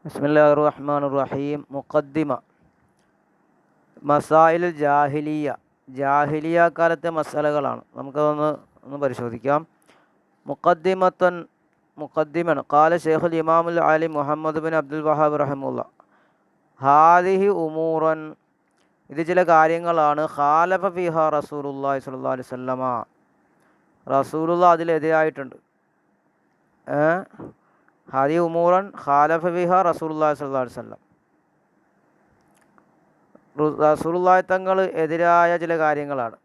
ബിസ്മില്ലാഹിർ റഹ്മാനിർ റഹീം. മുഖദ്ദിമ. മസായിൽ ജാഹിലിയ കാലത്തെ മസാലകളാണ്. നമുക്കതൊന്ന് പരിശോധിക്കാം. മുഖദ്ദിമൻ ഖാല ഷെയ്ഖുൽ ഇമാമുൽ ആലിം മുഹമ്മദ് ബിൻ അബ്ദുൽ വഹാബ് റഹിമുല്ല. ഹാദിഹി ഉമൂറൻ, ഇത് ചില കാര്യങ്ങളാണ്. ഖാലഫ ഫിഹ റസൂലുള്ളാഹി സ്വല്ലല്ലാഹു അലൈഹി വസല്ലമ, റസൂലുള്ള അതിലെതിരായിട്ടുണ്ട്. ഹാദി ഉമൂറൻ ഖാലഫ ഫിഹ റസൂലുള്ളാഹി സ്വല്ലല്ലാഹു അലൈഹി വസല്ലം, റസൂലുള്ളാഹി തങ്ങൾ എതിരായ ചില കാര്യങ്ങളാണ്.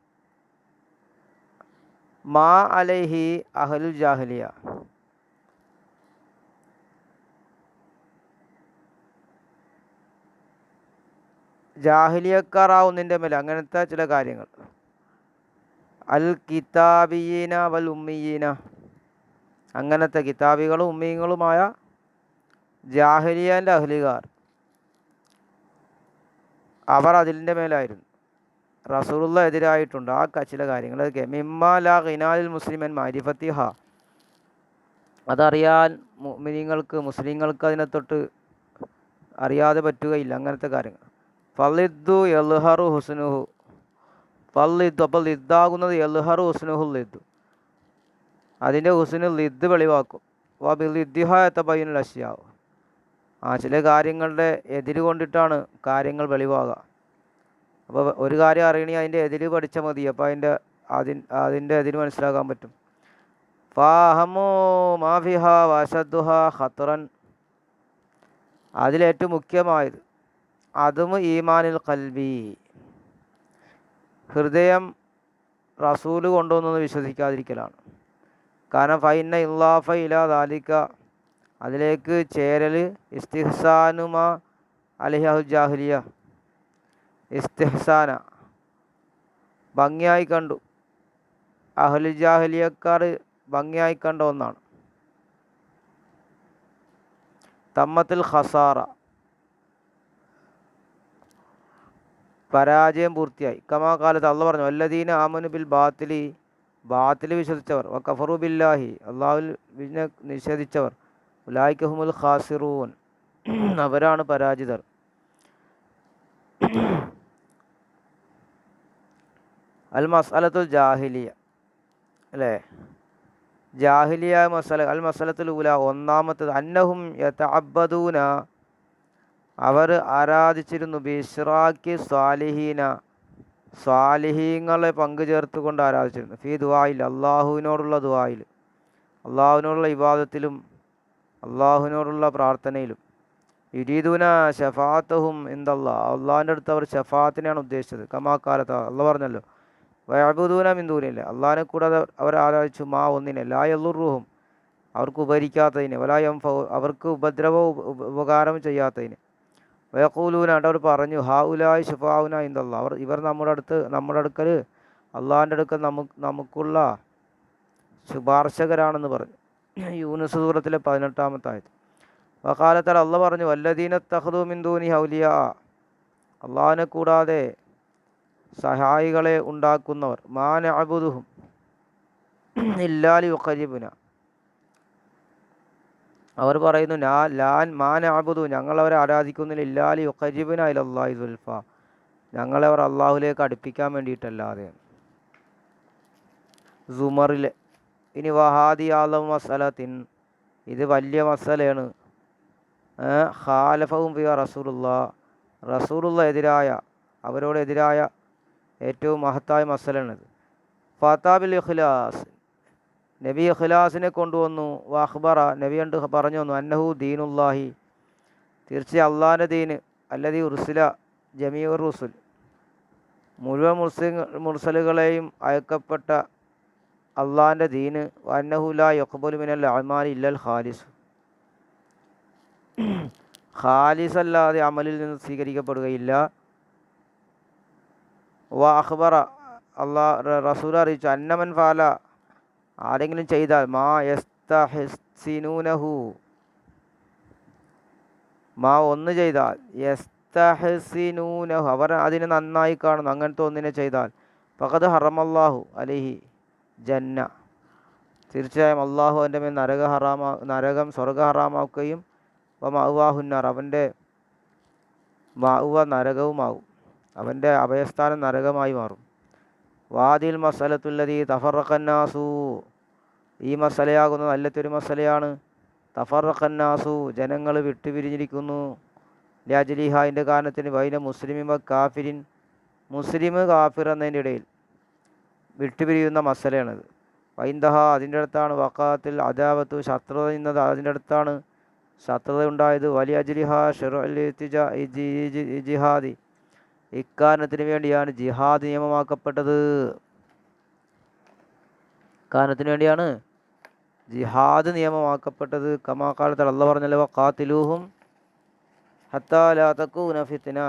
മാ അലൈഹി അഹ്ലുൽ ജാഹിലിയ, ജാഹിലിയക്കാരാവുന്നതിൻ്റെ മേലെ അങ്ങനത്തെ ചില കാര്യങ്ങൾ. അൽ കിതാബിയീന വൽ ഉമ്മിയീന, അങ്ങനത്തെ കിതാബികളും ഉമ്മിയങ്ങളുമായ ജാഹിലിയൻ്റെ അഹ്ലുകാർ, അവർ അതിൻ്റെ മേലായിരുന്നു. റസൂലുള്ള എതിരായിട്ടുണ്ട് ആ ചില കാര്യങ്ങൾ. അതൊക്കെ മിമ്മ ലാ ഖിനാലിൽ മുസ്ലിമൻ മാരിഫത്തിഹ, അതറിയാൻ മുസ്ലിങ്ങൾക്ക് അതിനെ തൊട്ട് അറിയാതെ പറ്റുകയില്ല, അങ്ങനത്തെ കാര്യങ്ങൾ. ഫളിദ്ദു യൽഹറു ഹുസ്നുഹു, ഫളിദ്ദു, അപ്പോൾ ലിദ്ദാകുന്നത് യൽഹറു ഹുസ്നുഹു, ലിദ്ദു അതിൻ്റെ ഹുസ്നു ലിദ്ദ് വെളിവാക്കും. വബിലിദ്ദിഹ യതബയ്യനുൽ അശ്യാഉ, ചില കാര്യങ്ങളുടെ എതിര് കൊണ്ടിട്ടാണ് കാര്യങ്ങൾ വെളിവാകുക. അപ്പോൾ ഒരു കാര്യം അറിയണമെങ്കിൽ അതിൻ്റെ എതിര് പഠിച്ചാൽ മതി. അപ്പോൾ അതിൻ്റെ എതിര് മനസ്സിലാക്കാൻ പറ്റും. ഫാഹമു മാഫിഹ വശദ്ദുഹ ഖത്റൻ, അതിലേറ്റവും മുഖ്യമായത് അതും ഈമാനിൽ ഖൽബി, ഹൃദയം റസൂല് കൊണ്ടുവന്നത് വിശ്വസിക്കാതിരിക്കലാണ്. കാരണം ഫൈന ഇല്ലാഫ ഇലാ ദാലിക, അതിലേക്ക് ചേരൽ ഇസ്തിഹ്സാനുമ അലൈഹു ജാഹിലിയ, ഇസ്തിഹ്സാന ഭംഗിയായി കണ്ടു, അഹ്ലു ജാഹിലിയക്കാർ ഭംഗിയായി കണ്ട ഒന്നാണ്. തമ്മത്തിൽ ഖസാറ, പരാജയം പൂർത്തിയായി. കമാ കാലത്ത് അള്ളാഹ് പറഞ്ഞു, വല്ലദീന ആമനു ബിൽ ബാത്തിൽ വിശ്വസിച്ചവർ, വകഫറു ബില്ലാഹി, അള്ളാഹുൽ നിഷേധിച്ചവർ, ഉലൈക ഹുമുൽ ഖാസിറൂൻ, അവരാണ് പരാജിതർ. അൽ മസ്അലത്തുൽ ജാഹിലിയ, അല്ലേ, ജാഹിലിയ മസല. അൽ മസലത്തുൽ ഊല, ഒന്നാമത്തത് അന്നഹും യതഅബ്ബദൂന, അവർ ആരാധിച്ചിരുന്നു, ബിശ്റാക്കി സ്വാലിഹീന, സ്വാലിഹീങ്ങളെ പങ്കു ചേർത്തുകൊണ്ട് ആരാധിച്ചിരുന്നു. ഫി ദുആയിൽ, അള്ളാഹുവിനോടുള്ള ദുആയിൽ, അള്ളാഹുവിനോടുള്ള ഇബാദത്തിലും അള്ളാഹുവിനോടുള്ള പ്രാർത്ഥനയിലും. യുരീദൂന ഷഫാഅത്തഹും ഇൻദല്ലാഹ്, അള്ളാഹിൻ്റെ അടുത്ത് അവർ ഷഫാഅത്തിനെയാണ് ഉദ്ദേശിച്ചത്. കമാക്കാലത്ത് അള്ളാഹ് പറഞ്ഞല്ലോ, വയഅ്ബുദൂന മിൻ ദൂനില്ല, അള്ളാഹിനെ കൂടാതെ അവർ ആരാധിച്ചു, മാ ഒന്നിനെ, ലാ യളുറുഹും, അവർക്ക് ഉപകരിക്കാത്തതിനെ, വലാ യൻഫഉ, അവർക്ക് ഉപദ്രവവും ഉപകാരം ചെയ്യാത്തതിനെ. വയഖൂലൂന, അവർ പറഞ്ഞു, ഹാ ഉലായി ശുഫാഉന ഇൻദല്ലാഹ്, ഇവർ നമ്മുടെ അടുക്കൽ അള്ളാഹിൻ്റെ അടുക്കൽ നമുക്കുള്ള ശുപാർശകരാണെന്ന് പറഞ്ഞു. യൂനുസ് സൂറത്തിലെ 18-ാമത്തെ ആയത്ത്. വഖാലത്തല, അള്ളാഹ് പറഞ്ഞു, വല്ലദീന ഇത്തഖദൂ മിൻ ദൂനിഹി ഔലിയാ, അള്ളാഹിനെ കൂടാതെ സഹായികളെ ഉണ്ടാക്കുന്നവർ, മാ നഅ്ബുദുഹും ഇല്ലാ ലിയുഖർരിബുന, അവർ പറയുന്നു, മാ നഅ്ബുദു, ഞങ്ങളവരെ ആരാധിക്കുന്നില്ല, ഇല്ലാ ലിയുഖർരിബുന ഇലല്ലാഹി സുൽഫ, ഞങ്ങളവർ അള്ളാഹുലേക്ക് അടുപ്പിക്കാൻ വേണ്ടിയിട്ടല്ലാതെ. സുമറിലെ. ഇനി വഹാദി ആലം മസലത്തിൻ, ഇത് വലിയ മസലയാണ്. ഖാലഫഹും ഫിഹാ റസൂലുള്ള അവരോട് എതിരായ ഏറ്റവും മഹത്തായ മസലയാണിത്. ഫതാബിൽ ഇഖ്ലാസ്, നബി ഇഖ്ലാസിനെ കൊണ്ടുവന്നു. വഅഖ്ബറ, നബി പറഞ്ഞു വന്നു, അന്നഹു ദീനുല്ലാഹി, തീർച്ചയായും അള്ളാഹിൻ്റെ ദീന്, അല്ലദീ ഉർസില ജമീഉർ റുസുൽ, മുഴുവൻ മുർസലുകളെയും അയക്കപ്പെട്ട അള്ളാഹിൻ്റെ ദീന്. അന്നഹു ലാ യഖ്ബലു മിനൽ അഅ്മാലി ഇല്ലൽ ഖാലിസ്, ഖാലിസ് അല്ലാതെ അമലിൽ നിന്ന് സ്വീകരിക്കപ്പെടുകയില്ല. വ അഖ്ബറ, റസൂൽ അറിയിച്ചു, അന്നമൻ ഫാല, ആരെങ്കിലും ചെയ്താൽ, മാ യസ്തഹ്സിനൂനഹു, മാ ഒന്ന് ചെയ്താൽ, യസ്തഹ്സിനൂനഹു, അവർ അതിനെ നന്നായി കാണുന്നു, അങ്ങനത്തെ ഒന്നിനെ ചെയ്താൽ, ഫഖദ് ഹറമല്ലാഹു അലൈഹി ജന്ന, തീർച്ചയായും അള്ളാഹു അവൻ്റെ മേൽ സ്വർഗ്ഗ ഹറാമാക്കുകയും മഅ്വാഹുന്നാർ, അവൻ്റെ മഅ്വ നരകവുമാകും, അവൻ്റെ അഭയസ്ഥാനം നരകമായി മാറും. വാദിൽ മസലത്തുല്ലതി തഫറഖന്നാസു, ഈ മസലയാകുന്നത് നല്ലൊരു മസലയാണ്. തഫറഖന്നാസു, ജനങ്ങൾ വിട്ടുപിരിഞ്ഞിരിക്കുന്നു. ലാജലിഹ, അതിൻ്റെ കാരണത്തിന് ബൈന മുസ്ലിമിൻ വ കാഫിരിൻ, മുസ്ലിം കാഫിർ എന്നതിൻ്റെ ഇടയിൽ വിട്ടുപിരിയുന്ന മസലയാണിത്. വൈന്തഹ, അതിൻ്റെ അടുത്താണ്. വഖാത്തിൽ അദാവത്തു, ശത്രുത നിന്നത് അതിൻ്റെ അടുത്താണ് ശത്രുത ഉണ്ടായത്. വലിയ അജ്ലിഹ ഷുറഉൽ ജിഹാദി, ഇക്കാരണത്തിന് വേണ്ടിയാണ് ജിഹാദ് നിയമമാക്കപ്പെട്ടത്. കാരണത്തിന് വേണ്ടിയാണ് ജിഹാദ് നിയമമാക്കപ്പെട്ടത്. കമാ ഖാല, അല്ലാഹു പറഞ്ഞല്ലോ, വഖാതിലൂഹും ഹത്താ ലാ തകൂന ഫിത്ന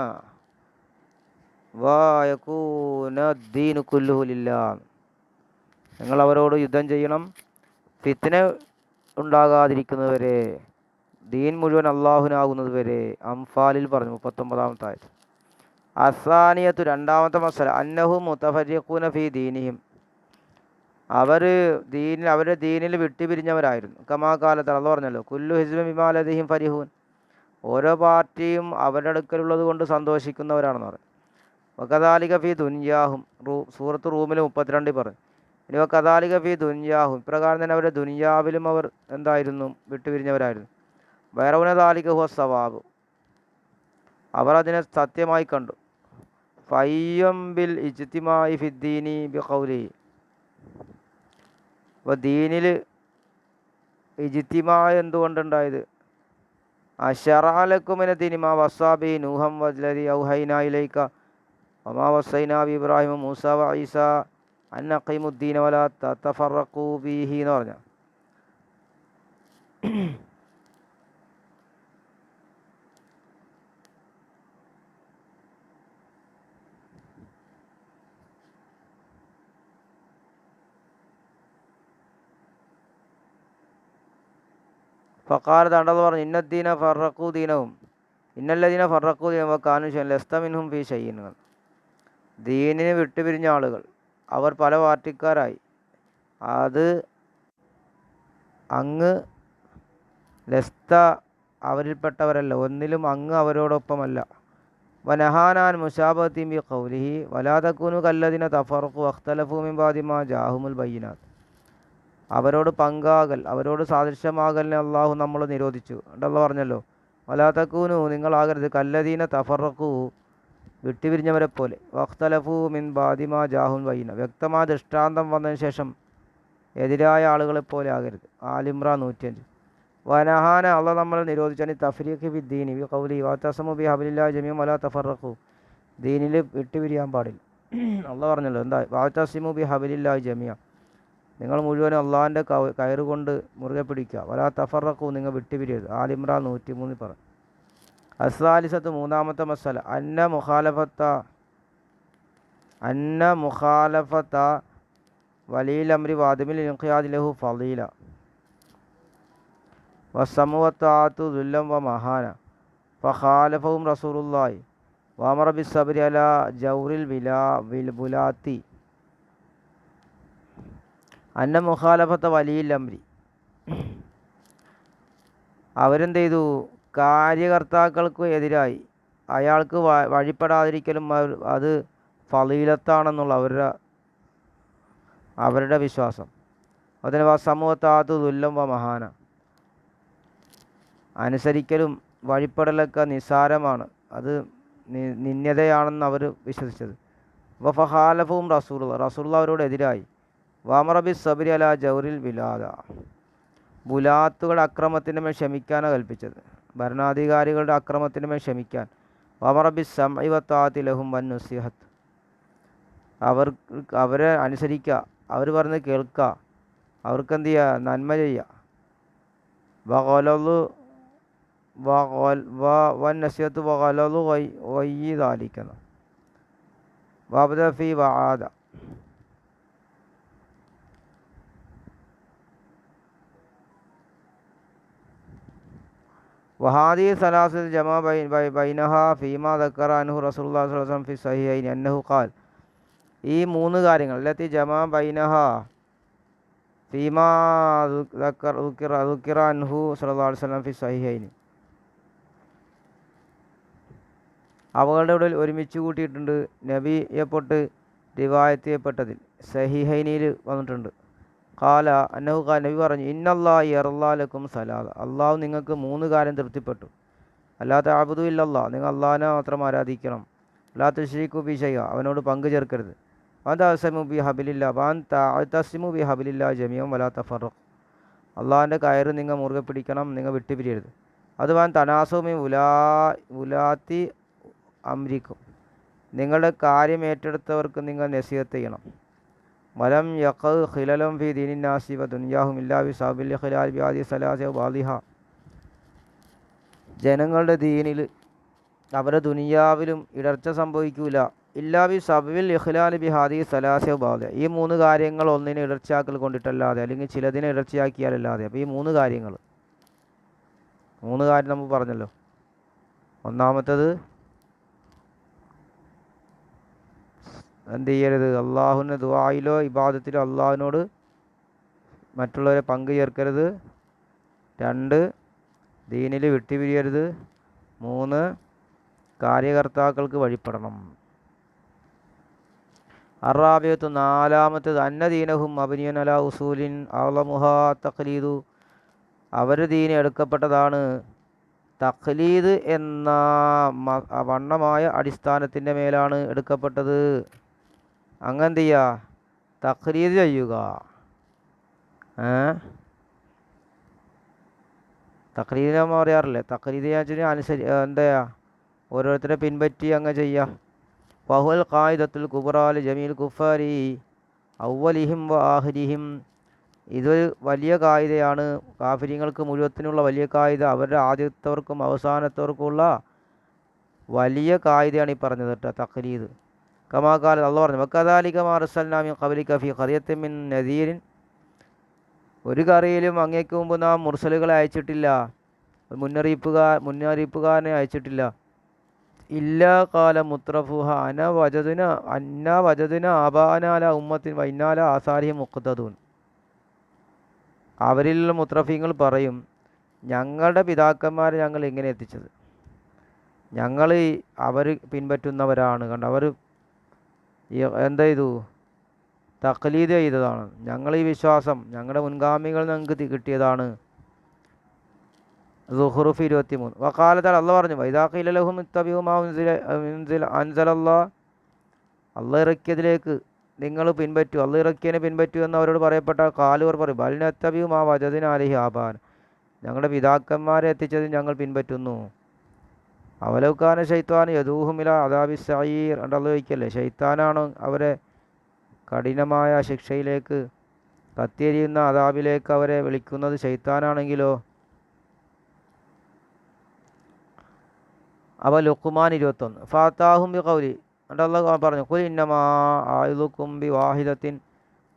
വയകൂന ദീനു കുല്ലുഹു ലില്ലാഹ്, നിങ്ങൾ അവരോട് യുദ്ധം ചെയ്യണം, ഫിത്ന ഉണ്ടാകാതിരിക്കുന്നതുവരെ, ദീൻ മുഴുവൻ അള്ളാഹുനാകുന്നത് വരെ. അംഫാലിൽ പറഞ്ഞു 39-ാമത്തെ ആയത്ത്. അസാനിയത്തു, രണ്ടാമത്തെ മസല, അന്നഹു മുതഫരിഖൂന ഫീ ദീനിഹിം, അവരുടെ ദീനിൽ വിട്ടുപിരിഞ്ഞവരായിരുന്നു. കമാ കാലത്ത് അള്ളാഹു പറഞ്ഞല്ലോ, കുല്ലു ഹിസ്ബിൻ ബിമാ ലദൈഹിം ഫരിഹൂൻ, ഓരോ പാർട്ടിയും അവരുടെ അടുക്കലുള്ളത് കൊണ്ട് സന്തോഷിക്കുന്നവരാണെന്ന് പറയും. വകദാലിക ഫീ ദുനിയാഹും, സൂറത്ത് റൂമിൽ 32 പറഞ്ഞു. ഇനി വകദാലിക ഫീ ദുനിയാഹും, ഇപ്രകാരം തന്നെ അവരുടെ ദുനിയാവിലും അവർ എന്തായിരുന്നു, വിട്ടുപിരിഞ്ഞവരായിരുന്നു. വയറൗന ദാലിക ഹുവ സവാബ്, അവർ അതിനെ സത്യമായി കണ്ടു. ഫയ്യം ബിൽ ഇജ്തിമായി ഫിദ്ദീനി ബി ഖൗലി, അപ്പോൾ ദീനിൽ ഇജ്തിമാ എന്തുകൊണ്ടുണ്ടായത്? അശറഅലക്കുമിന ദീനി മാ വസ്സാബി നൂഹം വല്ലദി ഔഹൈനാ ഇലൈക വമാ വസ്സൈനാ ബി ഇബ്രാഹിമ മൂസ വ ഈസ അൻ അഖീമുദ്ദീന വലാ തതഫറഖൂ ഫീഹി എന്ന് പറഞ്ഞു. ഫഖാല, താണ്ടത് പറഞ്ഞു, ഇന്നദ്ദീന ഫറഖൂ ദീനവും ഇന്നല്ലദീന ഫറഖൂ ദീനവും കാനൂ ശൈഅൻ ലസ്ത മിൻഹും ഫീ ശൈഇൻ, ദീനിനെ വിട്ടുപിരിഞ്ഞ ആളുകൾ അവർ പല പാർട്ടിക്കാരായി, അത് അങ്ങ് ലസ്ത അവരിൽപ്പെട്ടവരല്ല, ഒന്നിലും അങ്ങ് അവരോടൊപ്പമല്ല. വനഹാനാൻ മുശാബഹതി ബി ഖൗലിഹി വലാ തകൂനു കല്ലദീന തഫറഖൂ വഖ്തലഫൂ മിൻ ബഅദി മാ ജാഅഹുമുൽ ബയ്യിനാത്ത്, അവരോട് പങ്കാകൽ, അവരോട് സാദൃശ്യമാകലിനെ അള്ളാഹു നമ്മൾ നിരോധിച്ചു. അള്ളാഹു പറഞ്ഞല്ലോ, വലാ തകൂനു, നിങ്ങളാകരുത്, കല്ലദീന തഫറഖൂ, വിട്ടുപിരിഞ്ഞവരെ പോലെ, വഖ്തലഫൂ മിൻ ബഅദി മാ ജാഅഹുമുൽ ബയ്യിന, വ്യക്തമായ ദൃഷ്ടാന്തം വന്നതിന് ശേഷം എതിരായ ആളുകളെപ്പോലെ ആകരുത്. ആലിമ്രാൻ 105. വനഹാന, അള്ളാഹ് നമ്മൾ നിരോധിച്ചാണ് തഫ്രീഖ് ഫി ദീനി ബി ഖൗലി വതസമു ബി ഹബ്ലില്ലാഹി ജമീഅൻ വലാ തഫറഖൂ, ദീനിൽ വിട്ടുപിരിയാൻ പാടില്ല. അള്ളാഹ് പറഞ്ഞല്ലോ, എന്താ, വതസിമു ബി ഹബ്ലില്ലാഹി ജമീഅൻ, നിങ്ങൾ മുഴുവനും അള്ളാഹിൻ്റെ കയറുകൊണ്ട് മുറുകെ പിടിക്കുക. വലാ തഫറഖൂ, നിങ്ങൾ വിട്ടുപിരിയരുത്. ആലിമ്രാൻ 103 പറഞ്ഞു. അസ്സാലിസത്ത്, മൂന്നാമത്തെ മസല, അന്ന മുഖാലഫത്ത വലിയിൽ അംരി വാദിമിൽ ഇൻഖിയാദ് ലഹു ഫളീല വസമുവത്താത്തു ദുല്ലം വ മഹാന ഫഖാലഫഹും റസൂലുള്ളാഹി വഅമറ ബിസ്സബ്രി അലാ ജൗറിൽ ബുലാത്തി. അന്ന മുഖാലഫത്ത വലിയിൽ അംരി, അവരെന്ത് ചെയ്തു, കാര്യകർത്താക്കൾക്ക് എതിരായി അയാൾക്ക് വഴിപ്പെടാതിരിക്കലും അത് ഫളീലത്താണെന്നുള്ള അവരുടെ വിശ്വാസം. അതിന് സമൂഹത്താത്തു ദുല്ലം വ മഹാന, അനുസരിക്കലും വഴിപ്പെടലൊക്കെ നിസ്സാരമാണ്, അത് നിന്ദ്യതയാണെന്ന് അവർ വിശ്വസിച്ചത്. ഫഖാലഫഹും റസൂലുള്ളാഹി അവരോട് എതിരായി. വഅമറ ബിസ്സബ്രി അലാ ജൗറിൽ ബുലാത്തുകളുടെ അക്രമത്തിൻ്റെ മേൽ ക്ഷമിക്കാനാണ് കൽപ്പിച്ചത്, ഭരണാധികാരികളുടെ അക്രമത്തിൻ്റെ മേൽ ക്ഷമിക്കാൻ. വഅമറ ബിസ്സംഇ വത്താഅത്തി ലഹും വന്നുസിഹത്ത്, അവരെ അനുസരിക്കുക, അവർ പറഞ്ഞ് കേൾക്കുക, അവർക്കെന്ത് ചെയ്യുക, നന്മ ചെയ്യുക. വന്നസിഹത്ത് വഗലളു വയ്യിദാലിക്കുന്ന വഅബ്ദ ഫീ വആദ. വഹാദി സലാസത്ത് ജമാ ബൈനഹ ഫീമാ ദക്കറ അൻഹു റസൂലുള്ളാഹി സ്വല്ലല്ലാഹു അലൈഹി വസല്ലം ഫി സഹീഹൈൻ അന്നഹു ഖാൽ, ഈ മൂന്ന് കാര്യങ്ങൾ ലത്തി ജമാ ബൈനഹ ഫീമാ ദുക്കിറ അൻഹു സ്വല്ലല്ലാഹു അലൈഹി വസല്ലം ഫി സഹീഹൈൻ, അവകളുടെ ഉള്ളിൽ ഒരുമിച്ച് കൂട്ടിയിട്ടുണ്ട് നബിയെപ്പെട്ട് റിവായത്ത് ചെയ്യപ്പെട്ടതിൽ സഹിഹൈനിയിൽ വന്നിട്ടുണ്ട്. കാല അന്നഹു കാല നബി പറഞ്ഞു ഇന്നല്ലാഹി യർലാലക്കും സലാദ അള്ളാഹു നിങ്ങൾക്ക് 3 കാര്യം തൃപ്തിപ്പെട്ടു. അല്ലാത്ത അബ്ദു ഇല്ലല്ലാ നിങ്ങൾ അള്ളാഹിനെ മാത്രം ആരാധിക്കണം. അല്ലാ തുശ്രിക്കു ബി ഷൈഅ അവനോട് പങ്കു ചേർക്കരുത്. വാൻ തഅ്തസിമു ബി ഹബിലില്ലാ വാൻ തഅ്തസിമു ബി ഹബിലില്ലാ ജമീഅൻ വലാ തഫറഖു അള്ളാഹിൻ്റെ കയറ് നിങ്ങൾ മുറുകെ പിടിക്കണം, നിങ്ങൾ വിട്ടുപിരിയരുത്. അത് വാൻ തനാസുമി ഉലാത്തി അമ്രിക്കും നിങ്ങളുടെ കാര്യം ഏറ്റെടുത്തവർക്ക് നിങ്ങൾ നസീഹത്ത് ചെയ്യണം. വലം യഖ് ഖിലലം ഫി ദീനിന്നാസി വ ദുനിയാഹും ഇല്ലാ ബി സബിൽ ഖിലാൽ ബി ആദി സലാസ വാദിഹ ജനങ്ങളുടെ ദീനിൽ അവരുടെ ദുനിയാവിലും ഇടർച്ച സംഭവിക്കൂല. ഇല്ലാ ബി സബിൽ ഇഖ്ലാൽ ബി ഹാദി സലാസ വാദിഹ ഈ 3 കാര്യങ്ങൾ ഒന്നിനെ ഇടർച്ചയാക്കൽ കൊണ്ടിട്ടല്ലാതെ അല്ലെങ്കിൽ ചിലതിനെ ഇടർച്ചയാക്കിയാലല്ലാതെ. അപ്പോൾ ഈ 3 കാര്യങ്ങൾ നമ്മൾ പറഞ്ഞല്ലോ. ഒന്നാമത്തത് എന്ത് ചെയ്യരുത്, അള്ളാഹുവിൻ്റെ ദുആയിലോ ഇബാദത്തിലോ അള്ളാഹുവിനോട് മറ്റുള്ളവരെ പങ്കു ചേർക്കരുത്. 2 ദീനിൽ വിട്ടുപിരിയരുത്. 3 കാര്യകർത്താക്കൾക്ക് വഴിപ്പെടണം. അറാബിയത്ത് 4-മത്തേത് അന്നദീനഹും അബ്നിയൻ അലാ ഉസൂലിൻ അഅ്ലമുഹാ തഖ്ലീദു അവരുടെ ദീന് എടുക്കപ്പെട്ടതാണ് തഖ്ലീദ് എന്ന വണ്ണമായ അടിസ്ഥാനത്തിൻ്റെ മേലാണ് എടുക്കപ്പെട്ടത്. അങ്ങെന്ത് ചെയ്യുക, തഖ്ലീദ് ചെയ്യുക. തഖ്ലീദ് നമ്മൾ പറയാറില്ലേ, തഖ്ലീദ് എന്താ ഓരോരുത്തരെ പിൻപറ്റി അങ്ങ് ചെയ്യുക. വഹുൽ ഖായിദത്തുൽ കുബ്റാ ജമീൽ കുഫാരി അവലിഹിം വ ആഖിരിഹിം ഇതൊരു വലിയ കായികയാണ്. കാഫിര്യങ്ങൾക്ക് മുഴുവത്തിനുള്ള വലിയ കായിക, അവരുടെ ആദ്യത്തവർക്കും അവസാനത്തവർക്കുമുള്ള വലിയ കായികയാണ് ഈ പറഞ്ഞത് കേട്ടോ തഖ്ലീദ്. കമാകാല അള്ളാഹു പറഞ്ഞു വക്കദാലിക മാ അർസൽനാ മിൻ ഖബ്ലിക ഫീ ഖറിയത്തിൻ മിൻ നദീരിൻ ഒരു കറിയിലും അങ്ങേക്ക് മുമ്പ് നാം മുർസലുകളെ അയച്ചിട്ടില്ല, മുന്നറിയിപ്പുകാരനെ അയച്ചിട്ടില്ല. ഇല്ലാ കാല മുത്രഫുഹ അന്ന വജദുന ആബാനാല ഉമ്മത്തിൻ വൈനാല ആസാരിഹി മുഖ്തദൂൻ അവരിലുള്ള മുത്രഫീങ്ങൾ പറയും ഞങ്ങളുടെ പിതാക്കന്മാരെ ഞങ്ങൾ ഇങ്ങനെ എത്തിച്ചത്, ഞങ്ങൾ അവർ പിൻപറ്റുന്നവരാണ്. കണ്ട അവർ എന്താ ചെയ്തു, തഖ്ലീദ് ചെയ്തതാണ്. ഞങ്ങൾ ഈ വിശ്വാസം ഞങ്ങളുടെ മുൻഗാമികൾ ഞങ്ങൾക്ക് കിട്ടിയതാണ്. സുഹ്റൂഫ് 23. വഖാലത അള്ളാഹ് പറഞ്ഞു വൈദാ ഖീല ലഹും ഇത്തബിഉ മാ അൻസലല്ലാഹ് അള്ളാഹ് ഇറക്കിയതിലേക്ക് നിങ്ങൾ പിൻപറ്റൂ, അള്ളാഹ് ഇറക്കിയതിനെ പിൻപറ്റൂ എന്ന് അവരോട് പറയപ്പെട്ട കാലുവർ പറയും ബൽ നത്തബിഉ മാ വജദ്നാ അലൈഹി ആബാന ഞങ്ങളുടെ പിതാക്കന്മാരെ എത്തിച്ചത് ഞങ്ങൾ പിൻപറ്റുന്നു. അവലൗകാന ശൈത്താൻ യദൂഹും ഇലാ അദാബി സഈർ അള്ളാഹ് ചോദിക്കല്ലേ, ശൈത്താനാണ് അവരെ കഠിനമായ ശിക്ഷയിലേക്ക് കത്തിയെരിയുന്ന അദാബിലേക്ക് അവരെ വിളിക്കുന്നത് ശൈത്താനാണെങ്കിലോ. അവ ലുഖ്മാൻ 21. ഫാത്താഹും ബി ഖൗലി അള്ളാഹ് പറഞ്ഞു ഖുൽ ഇന്നമാ അഇദുകും ബി വാഹിദത്തിൻ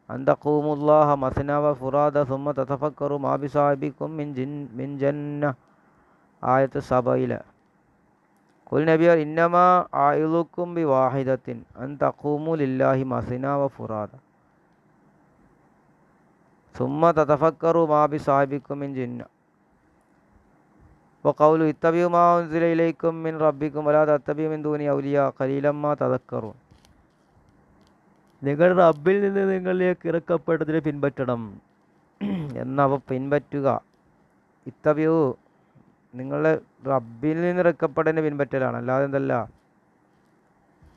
അൻ തഖൂമുല്ലാഹ മസ്ന വ ഫുറാദ സുമ്മ തതഫക്കറു മാ ബി സാഹിബിക്കും മിൻ ജന്ന ആയത്ത് 7. ഖുൽ നബിയ ഇന്നമാ അഇദുകും ബി വാഹിദത്തിൻ അൻ തഖൂമു ലില്ലാഹി മസ്ന വ ഫുറാദ സുമ്മ തതഫക്കറു മാ ബി സാഹിബിക്കും മിൻ ജന്ന വഖൗലു ഇത്തബിഉ മാ ഉൻസില ഇലൈക്കും മിൻ റബ്ബിക്കും വലാ തത്തബിഉ മിൻ ദൂനി ഔലിയാ ഖലീലൻ മാ തദക്കറൂൻ നിങ്ങൾ റബ്ബിൽ നിന്ന് നിങ്ങളിലേക്ക് ഇറക്കപ്പെട്ടതിനെ പിൻപറ്റണം എന്നവ പിൻപറ്റുക. ഇത്തബിഉ നിങ്ങളുടെ റബ്ബിൽ നിന്ന് ഇറക്കപ്പെട്ടതിനെ പിൻപറ്റലാണ്, അല്ലാതെ എന്തല്ല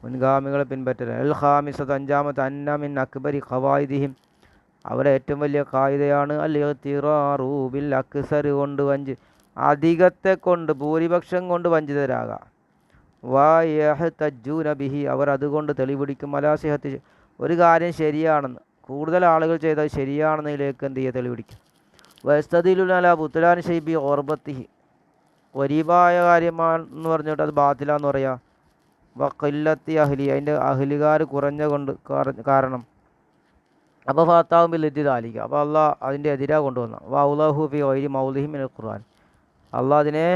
മുൻഗാമികളെ പിൻപറ്റലാണ്. അൽ ഖാമിസത്ത് 5-മത്തെ അന്ന മിൻ അക്ബരി ഖവായിദിഹിം അവരെ ഏറ്റവും വലിയ കായികയാണ് അൽ ഇഗ്തിറാറു ബിൽ അക്സർ കൊണ്ട് അധികത്തെ കൊണ്ട് ഭൂരിപക്ഷം കൊണ്ട് വഞ്ചിതരാകാം. വയഹ്തജ്ജൂന ബിഹി അവർ അതുകൊണ്ട് തെളിപിടിക്കും. അലാസിഹത്ത് ഒരു കാര്യം ശരിയാണെന്ന് കൂടുതൽ ആളുകൾ ചെയ്താൽ ശരിയാണെന്നതിലേക്ക് എന്ത് ചെയ്യുക തെളിപിടിക്കും. വസ്തദിലുന അലാ ബുത്ലാൻ ഷൈബി ഓർബത്തിഹി വരീബായ കാര്യമാണെന്ന് പറഞ്ഞിട്ട് അത് ബാത്തിലാന്ന് പറയാം. വഖില്ലത്തി അഹ്ലി അതിൻ്റെ അഹ്ലുകാർ കുറഞ്ഞ കൊണ്ട് കാരണം. അപ്പോൾ ഫാത്താവും ബിൽ താലിക അപ്പോൾ അള്ളാഹ് അതിൻ്റെ എതിരാ കൊണ്ടുവന്ന വൗലഹു ഫി ഗൈരി മൗലിഹി മിനൽ ഖുർആൻ അള്ളാഹ് അതിനെ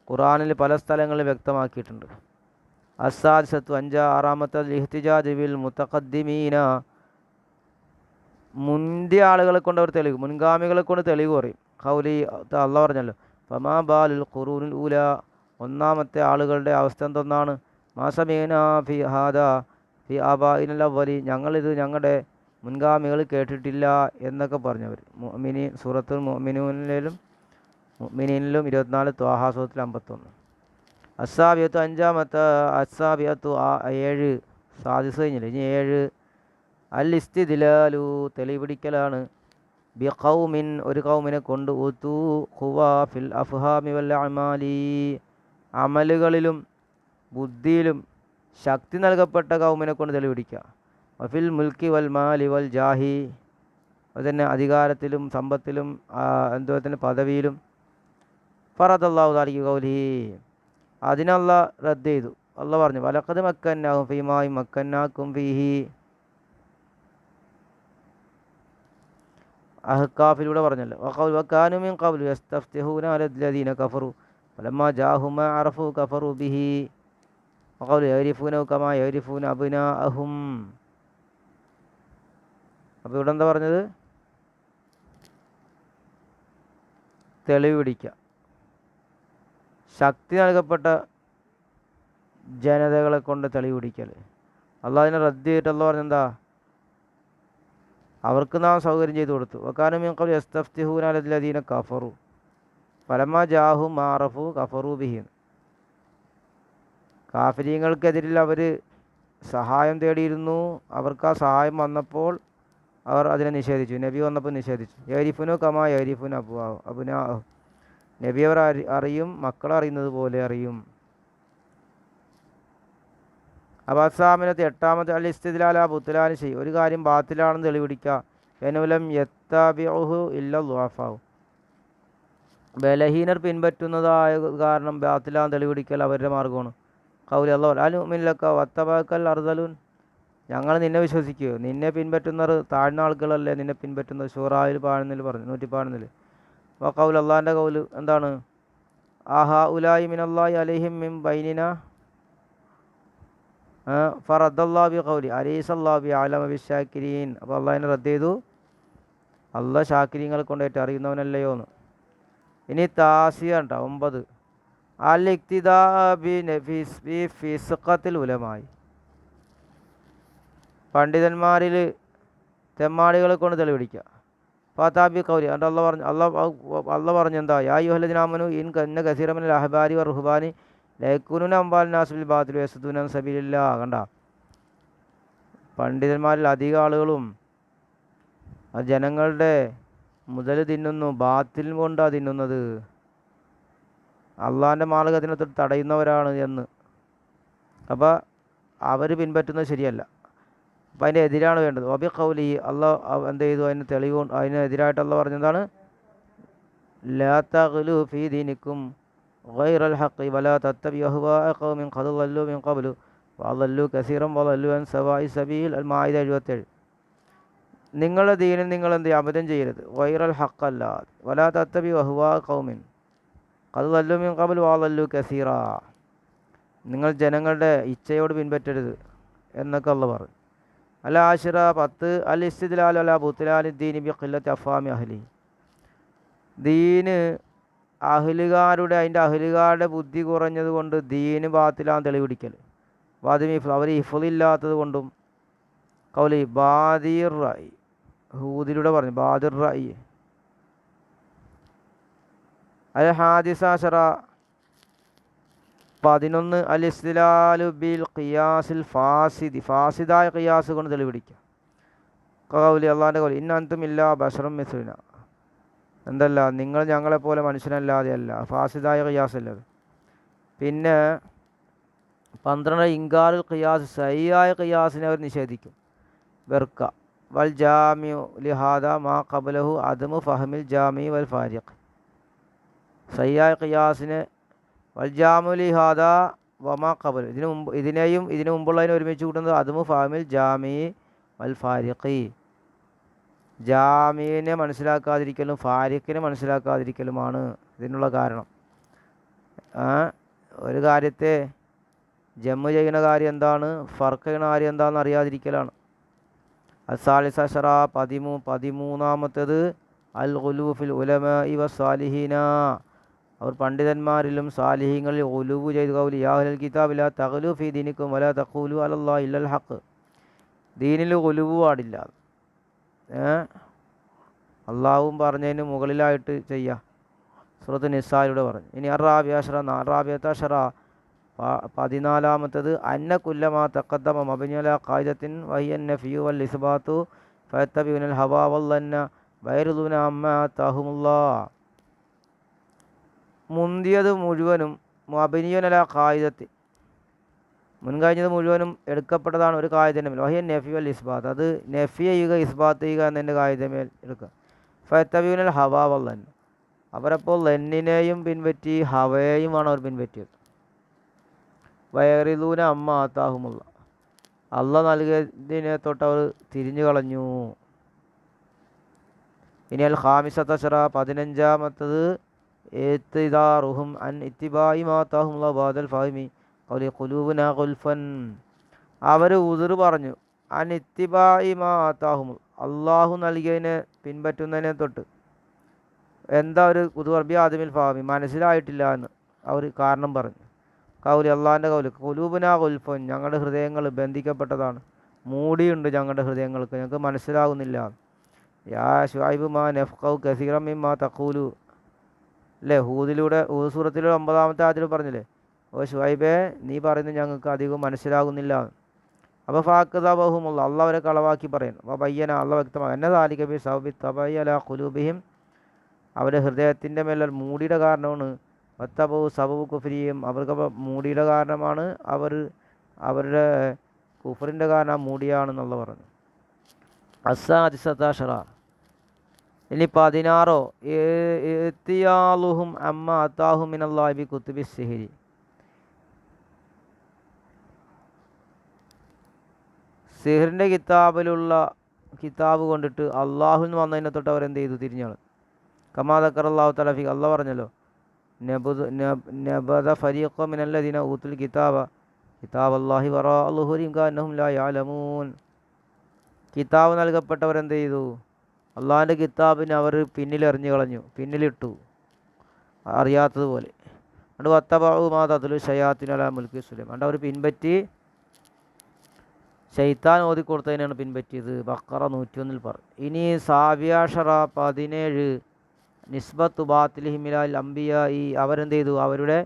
ഖുർആനിൽ പല സ്ഥലങ്ങളിൽ വ്യക്തമാക്കിയിട്ടുണ്ട്. അസ്സാദിസത്തു 6-മത്തെ ഇഹ്തിജാജ് ബിൽ മുതഖദ്ദിമീന മുന്തിയ ആളുകളെ കൊണ്ട് അവർ തെളിവ് മുൻഗാമികളെ കൊണ്ട് തെളിവ് പറയും. ഖൗലി അള്ളാഹ് പറഞ്ഞല്ലോ ഫമാ ബാലുൽ ഖുറൂനുൽ ഊല 1-മത്തെ ആളുകളുടെ അവസ്ഥ എന്തൊന്നാണ് മാസമീന ഫി ഹാദ ഫി ആബാഇനൽ അവ്വലി, ഞങ്ങളിത് ഞങ്ങളുടെ മുൻഗാമികൾ കേട്ടിട്ടില്ല എന്നൊക്കെ പറഞ്ഞവർ. മുഅ്മിനീൻ സൂറത്തുൽ മുഅ്മിനൂനിലും 24, ത്വാഹാ സൂറത്തിൽ 51. അസ്സാബിയത്ത് അഞ്ചാമത്തെ, അസ്സാബിയത്തു 7, സാദിസ് കഴിഞ്ഞില്ല, ഇനി 7 അൽ ഇസ്തിദ്ലാലു തെളിപിടിക്കലാണ്. ബി ഖൗമിൻ ഒരു കൗമിനെ കൊണ്ട് ഊത്തു ഖുവാ ഫിൽ അഫ്ഹാമി വൽ അമാലി അമലുകളിലും ബുദ്ധിയിലും ശക്തി നൽകപ്പെട്ട കൗമിനെ കൊണ്ട് തെളിപിടിക്കുക. വഫിൽ മുൽക്കി വൽ മാലി വൽ ജാഹി, അതുതന്നെ അധികാരത്തിലും സമ്പത്തിലും തന്നെ പദവിയിലും. ഫറദല്ലാഹു തആല ഖൗലിഹി, അതിനല്ല റദ്ദ് ചെയ്തു. അള്ളാഹ് പറഞ്ഞു വലഖദ് മക്കന്നാഹും ഫീമായി മക്കന്നാക്കും ഫീഹി, അഹ്കാഫിലൂടെ പറഞ്ഞല്ലോ. വകാനു മിൻ ഖബ്ലു യസ്തഫ്തിഹൂന അലല്ലദീന കഫറു ഫലമ്മാ ജാഅഹും മാ അറഫു കഫറു ബിഹി വഖാലു യഅരിഫൂനഹു കമാ യഅരിഫൂന അബ്നാഅഹും. അപ്പോൾ ഇവിടെ എന്താ പറഞ്ഞത്? തെളിവ് പിടിക്കുക, ശക്തി നൽകപ്പെട്ട ജനതകളെ കൊണ്ട് തെളിവ് പിടിക്കൽ. അള്ളാഹ് അതിനെ റദ്ദ് ചെയ്തിട്ട് അള്ളാഹ് പറഞ്ഞെന്താ? അവർക്ക് നാം സൗകര്യം ചെയ്തു കൊടുത്തു. വകാനു മിൻ ഖബ്ലു യസ്തഫ്തിഹൂന അലല്ലദീന കഫറു ഫലമ്മാ ജാഅഹും മാ അറഫു കഫറു ബിഹി. കാഫിരീങ്ങൾക്കെതിരിൽ അവർ സഹായം തേടിയിരുന്നു. അവർക്ക് ആ സഹായം വന്നപ്പോൾ അവർ അതിനെ നിഷേധിച്ചു. നബി വന്നപ്പോൾ നിഷേധിച്ചു. യഅരിഫുനു കമാ യഅരിഫുന അബ്നാഅഹു, നബി അവർ അറിയും, മക്കളെ അറിയുന്നത് പോലെ അറിയും. അപ്പോൾ അസാമിനത്തെ 8ാമത്തെ അൽ ഇസ്തിദ്ലാല ബുത്ലാൻ ചെയ്യും, ഒരു കാര്യം ബാത്തിലാണെന്ന് തെളിവിടിക്കുക. എനുലം യത്തബിഉഹു ഇല്ല ളുഅഫാഉ, ബലഹീനർ പിൻപറ്റുന്നതായ കാരണം ബാത്തിലാണെന്ന് തെളിവിടിക്കൽ അവരുടെ മാർഗ്ഗമാണ്. ഖൗലി അല്ലാഹു ലാ നുഅ്മിനു ലക വത്തബഅകൽ അർദലുൻ, ഞങ്ങൾ നിന്നെ വിശ്വസിക്കുകയോ, നിന്നെ പിൻപറ്റുന്നവർ താഴ്ന്ന ആളുകളല്ലേ നിന്നെ പിൻപറ്റുന്നത്. ഷൂറായിൽ 11 പറഞ്ഞു, 111. വഖൗൽ അള്ളാഹിൻ്റെ കൗല് എന്താണ്? ആഹാ ഉലായി മിനല്ലാഹി അലൈഹിം മിൻ ബൈനിന ഫറദ്ദല്ലാഹു ബി ഖൗലി അലൈസല്ലാഹു ബി അലമ ബിശാക്കിരീൻ. അപ്പോൾ അള്ളാഹിനെ റദ്ദ് ചെയ്തു, അള്ളാഹ് ഷാക്കിരീങ്ങളെ കൊണ്ടേറ്റ് അറിയുന്നവനല്ലയോ എന്ന്. ഇനി താസിയ ഉണ്ടോ 9 അൽ ഇക്തിദാ ബി ഫിസ്ഖത്തിൽ ഉലമായി, പണ്ഡിതന്മാരിൽ തെമ്മാടികളെ കൊണ്ട് തെളിവിടിക്കുക. ഫാത്താബി കൗലി, എന്നിട്ട് അള്ളാഹ് പറഞ്ഞെന്താ? യാ അയ്യുഹല്ലദീന ആമനൂ ഇന്ന കസീറൻ മിനൽ അഹ്ബാരി വറുഹ്ബാനി ലയകൂനൂന അംവാലൻ നാസ് ബിൽ ബാതിൽ വയസ്തുന അൻ സബീലില്ലാഹ്. കണ്ട, പണ്ഡിതന്മാരിൽ അധിക ആളുകളും ജനങ്ങളുടെ മുതൽ തിന്നുന്നു, ബാത്തിൽ കൊണ്ടാണ് തിന്നുന്നത്, അള്ളാഹിൻ്റെ മാർഗ്ഗത്തിനെ തടയുന്നവരാണ് എന്ന്. അപ്പോൾ അവർ പിൻപറ്റുന്നത് ശരിയല്ല. അപ്പം അതിൻ്റെ എതിരാണ് വേണ്ടത്. വബി ഖൗലി, അള്ളാഹ് എന്ത് ചെയ്തു? അതിന് തെളിവ്, അതിനെതിരായിട്ട് അള്ളാഹ് പറഞ്ഞതാണ് ലാ തഗ്ലു ഫീ ദീനിക്കും ഗൈറൽ ഹഖ് വലാ തത്തബിഉ അഹ്വാഅ ഖൗമിൻ ഖദ് ളല്ലു മിൻ ഖബ്ലു വഅളല്ലു കസീറൻ വളല്ലു അൻ സവാഇ സബീൽ. അൽ മാഇദ 77. നിങ്ങളുടെ ദീനിൽ നിങ്ങൾ എന്ത് അബദ്ധം ചെയ്യരുത്, ഗൈറൽ ഹഖ് അല്ലാതെ, വലാ തത്തബിഉ അഹ്വാഅ ഖൗമിൻ ഖദ് ളല്ലു മിൻ ഖബ്ലു വഅളല്ലു കസീറ, നിങ്ങൾ ജനങ്ങളുടെ ഇച്ഛയോട് പിൻപറ്റരുത് എന്നൊക്കെ അള്ളാഹ് പറഞ്ഞു. അൽ ആശിറ 10 അൽ ഇസ്തിദ്ലാലു അലാ ബുത്ലാനി ദീനി ബി ഖില്ലത്തി അഫ്ഹാമി അഹ്ലി, ദീന് അതിൻ്റെ അഹ്ലുകാരുടെ ബുദ്ധി കുറഞ്ഞത് കൊണ്ട് ദീന് ബാത്തിലാന്ന് തെളിവിടിക്കൽ. വാദിമി അവർ ഹിഫ്ളില്ലാത്തത് കൊണ്ടും. കൗലി ബാദിർ റഅയ്, ഹൂദിലൂടെ പറഞ്ഞു ബാദിർ റഅയ്. അൽ ഹാദിസ അശറ 11 അൽ ഇസ്തിലാലു ബിൽ ഖിയാസിൽ ഫാസിദി, ഫാസിദായ ഖിയാസ് കൊണ്ട് തെളിവിടിക്കുക. കൗലി അള്ളാഹിൻ്റെ കൗലി ഇന്ന അൻതും ഇല്ലാ ബശറും മിസ്ലുനാ, എന്തല്ല നിങ്ങൾ ഞങ്ങളെപ്പോലെ മനുഷ്യനല്ലാതെയല്ല, ഫാസിദായ ഖിയാസ് അല്ലത്. പിന്നെ 12 ഇൻകാറുൽ ഖിയാസ്, സഹിയായ ഖിയാസിനെ അവർ നിഷേധിക്കും, വെറുക്ക. വൽ ജാമിഉ ലിഹാദ മാ ഖബലഹു അദമു ഫഹമിൽ ജാമി വൽ ഫാരിഖ്, സഹിയായ ഖിയാസിനെ വൽ ജാമിഉ ലിഹാദ വമാ ഖബൽ, ഇതിനു മുമ്പുള്ളതിനെ ഒരുമിച്ച് കൂട്ടുന്നത് അദമു ഫഹമിൽ ജാമി വൽ ഫാരിഖി, ജാമീനെ മനസ്സിലാക്കാതിരിക്കലും ഫാരിഖിനെ മനസ്സിലാക്കാതിരിക്കലുമാണ് ഇതിനുള്ള കാരണം. ഒരു കാര്യത്തെ ജമ്മ് ചെയ്യുന്ന കാര്യം എന്താണ്, ഫർക്ക് ചെയ്യുന്ന കാര്യം എന്താണെന്ന് അറിയാതിരിക്കലാണ്. അസാലിസ അശറ 13 അൽ ഖുലൂ ഫിൽ ഉലമാഇ വസ്സാലിഹീന, അവർ പണ്ഡിതന്മാരിലും സാലിഹീങ്ങളിൽ ഉലുവു ചെയ്ത് കൗലി യാ അഹ്ലൽ കിതാബ് ലാ തഗ്ലൂ ഫീ ദീനിക്കും വലാ തഖൂലു അലല്ലാഹി ഇല്ലൽ ഹഖ്. ദീനിൽ ഉലുവു പാടില്ല. അള്ളാഹുവും പറഞ്ഞതിന് മുകളിലായിട്ട് ചെയ്യുക. സൂറത്ത് നിസായിലൂടെ പറഞ്ഞു. ഇനി അറാബിയത്തഷറ 14 അന്ന കുല്ലമാ തഖദ്ദമ മബ്നിയല ഖായിദത്തിൻ വഹിയൻ നഫിയു വൽ ഇസ്ബാത്തു ഫയത്തബിഉനൽ ഹവാ വല്ലന്ന വയറുദൂന അമ്മാ തഹുമുല്ലാഹ്. മുന്തിയത് മുഴുവനും മബ്നിയല ഖായിദത്തി, മുൻകഴിഞ്ഞത് മുഴുവനും എടുക്കപ്പെട്ടതാണ് ഒരു കായികത്തിൻ്റെ മേൽ. വഹിയൻ നഫി വൽ ഇസ്ബാത്ത്, അത് നഫി ചെയ്യുക ഇസ്ബാത്ത് ചെയ്യുക എന്നതിൻ്റെ കായികമേൽ എടുക്കുക. ഫയത്തബിഉനൽ ഹവാ വല്ലന്ന, അവരപ്പോൾ ലന്നിനെയും പിൻപറ്റി ഹവയെയുമാണ് അവർ പിൻപറ്റിയത്. വയറിദൂന അമ്മ ആത്താഹുമുള്ള, അള്ളാഹ് നൽകിയതിനെ തൊട്ട് അവർ തിരിഞ്ഞു കളഞ്ഞു. ഇനി അൽ ഖാമിസത്തശറ 15 ഇത്തിദാറുഹും അൻ ഇത്തിബായി മാത്താഹുമുള്ള ബാദൽ ഫാഹിമി ഖൗലി ഖുലൂബുനാ ഗുൽഫൻ. അവർ ഉദുർ പറഞ്ഞു അൻ ഇത്തിബായി മാത്താഹുമുൽ, അള്ളാഹു നൽകിയതിനെ പിൻപറ്റുന്നതിനെ തൊട്ട്. എന്താ ഒരു കുതുവർബി ആദിമിൽ ഫാമി, മനസ്സിലായിട്ടില്ല എന്ന് അവർ കാരണം പറഞ്ഞു. കൗലി അള്ളാഹിൻ്റെ കൗലി ഖുലൂബുനാ ഗുൽഫൻ, ഞങ്ങളുടെ ഹൃദയങ്ങൾ ബന്ധിക്കപ്പെട്ടതാണ്, മൂടിയുണ്ട് ഞങ്ങളുടെ ഹൃദയങ്ങൾക്ക്, ഞങ്ങൾക്ക് മനസ്സിലാകുന്നില്ല. യാ ശുഐബ് മാ നഫ്ഖഹു കസീറൻ മിമ്മാ തഖൂലു, അല്ലേ? ഹൂദ് സൂറത്തിലൂടെ 9 ആയത്തിൽ പറഞ്ഞില്ലേ, ഓ ശുഐബേ നീ പറയുന്നത് ഞങ്ങൾക്ക് അധികം മനസ്സിലാകുന്നില്ല. അപ്പോൾ ഫാക്കദബഹുമുള്ള, അള്ളാഹ് അവരെ കളവാക്കി പറയുന്നു. അപ്പോൾ ബയ്യന, അള്ളാഹ് വ്യക്തമാക്കി എന്നെ സാലിക്കബി സൗബി തബൈ അല ഖുലൂബിഹിം, അവരുടെ ഹൃദയത്തിൻ്റെ മേൽ മൂടിയുടെ കാരണമാണ്. വത്തബു സബബു കുഫ്രിയും, അവർക്ക് മൂടിയുടെ കാരണമാണ്, അവരുടെ കുഫറിൻ്റെ കാരണം മൂടിയാണെന്നുള്ള പറഞ്ഞു. അസ്സാദിസത്താഷറ, ഇനി 16 ഇത്തിയാലുഹും അമ്മ അത്താഹു മിനല്ലാഹി ബി കുത്തുബി സിഹിരി. സിഹിറിൻ്റെ കിതാബ് കൊണ്ടിട്ട് അള്ളാഹുവിൽ നിന്ന് വന്നതിനെ തൊട്ട് അവരെന്ത് ചെയ്തു? തിരിഞ്ഞാണ്. കമാ ദക്കറല്ലാഹു തആല ഫീ, അള്ളാഹ് പറഞ്ഞല്ലോ, നബദ ഫരീഖു മിനല്ലദീന ഊതുൽ കിതാബല്ലാഹി വറാഅ ളുഹൂരിഹിം കഅന്നഹും ലാ യഅലമൂൻ. കിതാബ് നൽകപ്പെട്ടവരെന്ത് ചെയ്തു? അള്ളാഹിൻ്റെ കിതാബിനെ അവർ പിന്നിലെറിഞ്ഞു കളഞ്ഞു, പിന്നിലിട്ടു, അറിയാത്തതുപോലെ. അതുകൊണ്ട് വത്തബഉ മാ തത്ലു ശയാത്തിനു അലാ മുൽക്കി സുലൈമാൻ, അവർ പിൻപറ്റി ശൈത്താൻ ഓതിക്കൊടുത്തതിനാണ് പിൻപറ്റിയത്. ബഖറ 101 പറഞ്ഞു. ഇനി സാബിയാഷറ 17 നിസ്ബത്തു ബാത്തിലിഹിം ഇലൽ അംബിയാ, അവരെന്ത് ചെയ്തു? അവരുടെ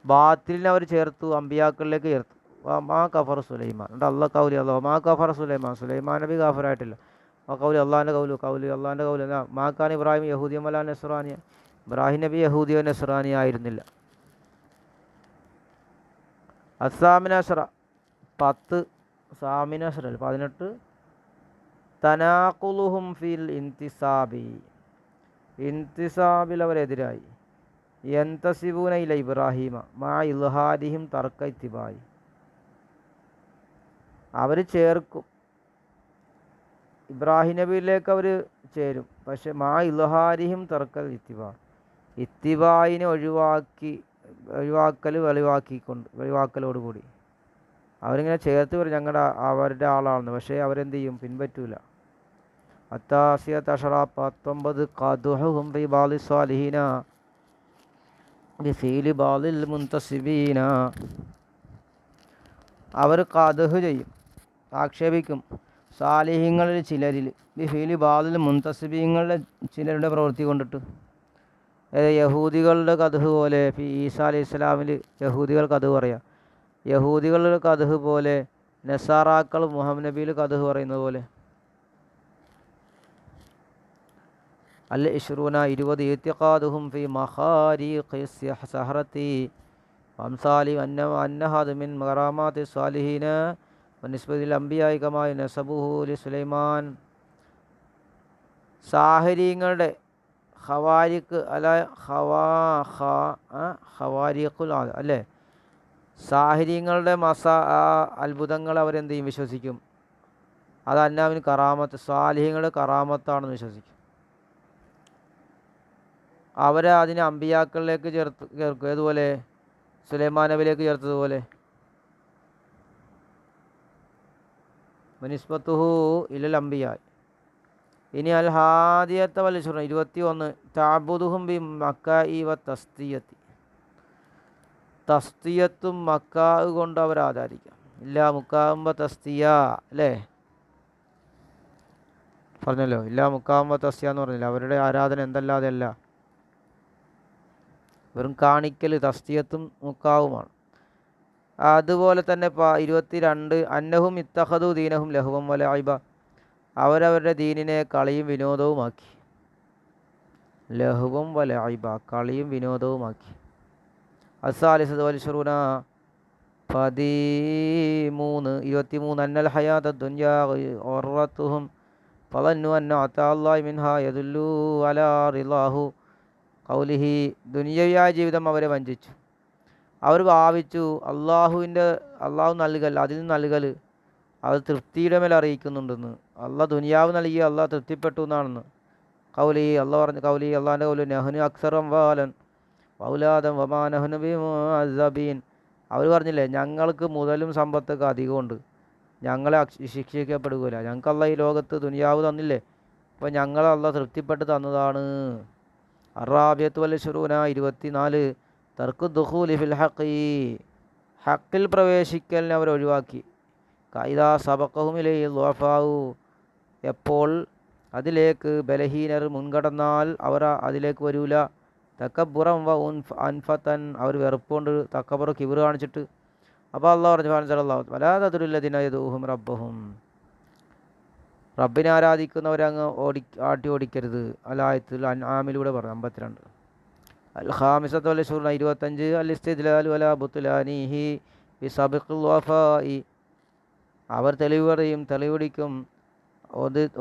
ബാത്തിലിനെ അവർ ചേർത്തു, അമ്പിയാക്കളിലേക്ക് ചേർത്തു. മാ കഫർ സുലൈമാൻ, എന്നിട്ട് അള്ളാഹ് കൗലി അള്ളാഹ് മാ കഫർ സുലൈമാൻ നബി കാഫറായിട്ടില്ല. കൗലി അള്ളാഹിൻ്റെ അള്ളാഹിൻ്റെ കൗലി മാക്കാൻ ഇബ്രാഹിം യഹൂദിയ മല നസ്രാനിയ, ഇബ്രാഹിം നബി യഹൂദിയോ നസ്രാനിയ ആയിരുന്നില്ല. അസാമിനാഷറ 10 സാമിനാഷറ 18 തനാഖുലുഹും ഫിൽ ഇന്തിസാബിൽ അവരെതിരായി. യന്തസിബൂന ഇല ഇബ്രാഹിമ മാ ഇൽഹാദിഹിം തർക്ക ഇത്തിബായി, അവർ ചേർക്കും, ഇബ്രാഹിം നബിയിലേക്ക് അവർ ചേരും, പക്ഷെ മാ ഇൽഹാദിഹിം തർക്ക ഇത്തിബായിനെ വെളിവാക്കലോടുകൂടി അവരിങ്ങനെ ചേർത്ത് വരും അവരുടെ ആളാണെന്ന്. പക്ഷേ അവരെന്ത് ചെയ്യും? പിൻപറ്റൂല. അത്താസിയത്തഷറ 19 ഖദുഹും ഫീ ബാളി സ്വാലിഹീന ബിഫീലി ബാളിൽ മുൻതസിബീന, അവർ ഖദഹ് ചെയ്യും, ആക്ഷേപിക്കും സാലിഹീങ്ങളിൽ ചിലരിൽ, ബിഫീലി ബാളിൽ മുൻതസിബീങ്ങളുടെ ചിലരുടെ പ്രവൃത്തി കൊണ്ടിട്ട്. യഹൂദികളുടെ ഖദഹ് പോലെ, ഈസാ അലൈഹി ഇസ്ലാമിൽ യഹൂദികൾ ഖദഹ് പറയാം, യഹൂദികളുടെ ഖദഹ് പോലെ നസാറാക്കൾ മുഹമ്മദ് നബിയിൽ ഖദഹ് പറയുന്നത് പോലെ. അൽ ഇശ്റൂന 20 ഇത്തിഖാദുഹും ഫി മഖാരിഖി സഹറത്തി വംസാലി അന്നഹാദ് മിൻ മറാമാത്തി സ്വാലിഹീന വനിസ്ബത്തിൽ അംബിയായി കമായി നസബുഹു ലി സുലൈമാൻ. സാഹരീങ്ങളുടെ ഖവാരിഖ് അല്ല ഖവാരിഖുൽ അല്ലേ, സാഹരീങ്ങളുടെ അത്ഭുതങ്ങൾ അവരെന്ത് ചെയ്യും? വിശ്വസിക്കും. അത് അന്നാമിന് കറാമത്ത്, സ്വാലിഹീങ്ങളുടെ കറാമത്താണെന്ന് വിശ്വസിക്കും. അവരെ അതിനെ അമ്പിയാക്കളിലേക്ക് ചേർക്കും. ഏതുപോലെ? സുലൈമാൻ നബിയിലേക്ക് ചേർത്തതുപോലെ. വനിസ്ബത്തുഹു ഇലൽ അംബിയാ, ഇനി അൽ ഹാദിയത്ത വൽ 21 തഅബുദുഹും ബി മക്കാഇ വ തസ്തിയത്തി. തസ്തിയത്തും മക്കാ കൊണ്ട് അവർ ആരാധിക്കാം. ഇല്ല മുക്കാമ്പ തസ്തിയ അല്ലേ പറഞ്ഞല്ലോ. ഇല്ല മുക്കാമ്പ തസ്തിയ എന്ന് പറഞ്ഞില്ല. അവരുടെ ആരാധന എന്തല്ലാതെ അല്ല, വെറും കാണിക്കൽ തസ്തിയത്തും മുക്കാവുമാണ്. അതുപോലെ തന്നെ 22 അന്നഹും ഇത്തഖദു ദീനഹും ലഹുവം വലഇബ. അവരവരുടെ ദീനിനെ കളിയും വിനോദവുമാക്കി. ലഹുവം വലഇബ, കളിയും വിനോദവുമാക്കി. അസ്സാലിസത്ത് വൽ 23 അന്നൽ ഹയാത ദുനിയാ ഗറത്തുഹും ഫളന്നു അന്ന അതാല്ലാഹി മിൻഹാ യദുല്ലു അലാ റിളാഹു ഖൗലിഹി. ദുനിയവിയായ ജീവിതം അവരെ വഞ്ചിച്ചു. അവർ ഭാവിച്ചു അള്ളാഹു നൽകൽ, അതിൽ നിന്ന് നൽകൽ അത് തൃപ്തിയുടെ മേൽ അറിയിക്കുന്നുണ്ടെന്ന്. അള്ളാഹ് ദുനിയാവ് നൽകി അള്ളാഹ് തൃപ്തിപ്പെട്ടു എന്നാണെന്ന്. കൗലി അള്ളാഹ് പറഞ്ഞു, കൗലി അള്ളാഹിൻ്റെ കൗലി നഹ്നു അക്സറം വാലൻ വൗലാദം വമാ നഹ്നു ബിമുഅസ്സബീൻ. അവർ പറഞ്ഞില്ലേ ഞങ്ങൾക്ക് മുതലും സമ്പത്തൊക്കെ അധികമുണ്ട്, ഞങ്ങളെ ശിക്ഷിക്കപ്പെടുകയില്ല. ഞങ്ങൾക്ക് അള്ളാഹ് ഈ ലോകത്ത് ദുനിയാവ് തന്നില്ലേ, അപ്പോൾ ഞങ്ങളെ അള്ളാഹ് തൃപ്തിപ്പെട്ട് തന്നതാണ്. അറാബിയത്ത് വൽ 24 തർക്കു ദുഖൂലി ഫിൽ ഹഖി. ഹക്കിൽ പ്രവേശിക്കലിനെ അവർ ഒഴിവാക്കി. കൈദാ സബഖഹുമിലൈ ളുഅഫാഉ. എപ്പോൾ അതിലേക്ക് ബലഹീനർ മുൻകടന്നാൽ അവർ അതിലേക്ക് വരൂല. തക്കബുറം വ അൻഫത്തൻ, അവർ വെറുപ്പുകൊണ്ട് തക്കബുറ കിബിർ കാണിച്ചിട്ട്. അപ്പോൾ അള്ളാഹു പറഞ്ഞു വലാ തദ്റുല്ലദീന യദൂഹും റബ്ബഹും. റബ്ബിനെ ആരാധിക്കുന്നവരങ്ങ് ആട്ടി ഓടിക്കരുത്. അലായത്തിൽ അൻആമിലൂടെ പറഞ്ഞു 52. അൽ ഖാമിസത്ത് വൽ 25 അൽ ഇസ്തിദ്ലാലു അലാ ബുത്ലാനിഹി ബി സബഖിൽ വഫാഇ. അവർ തെളിവ് പറയും, തെളിവടിക്കും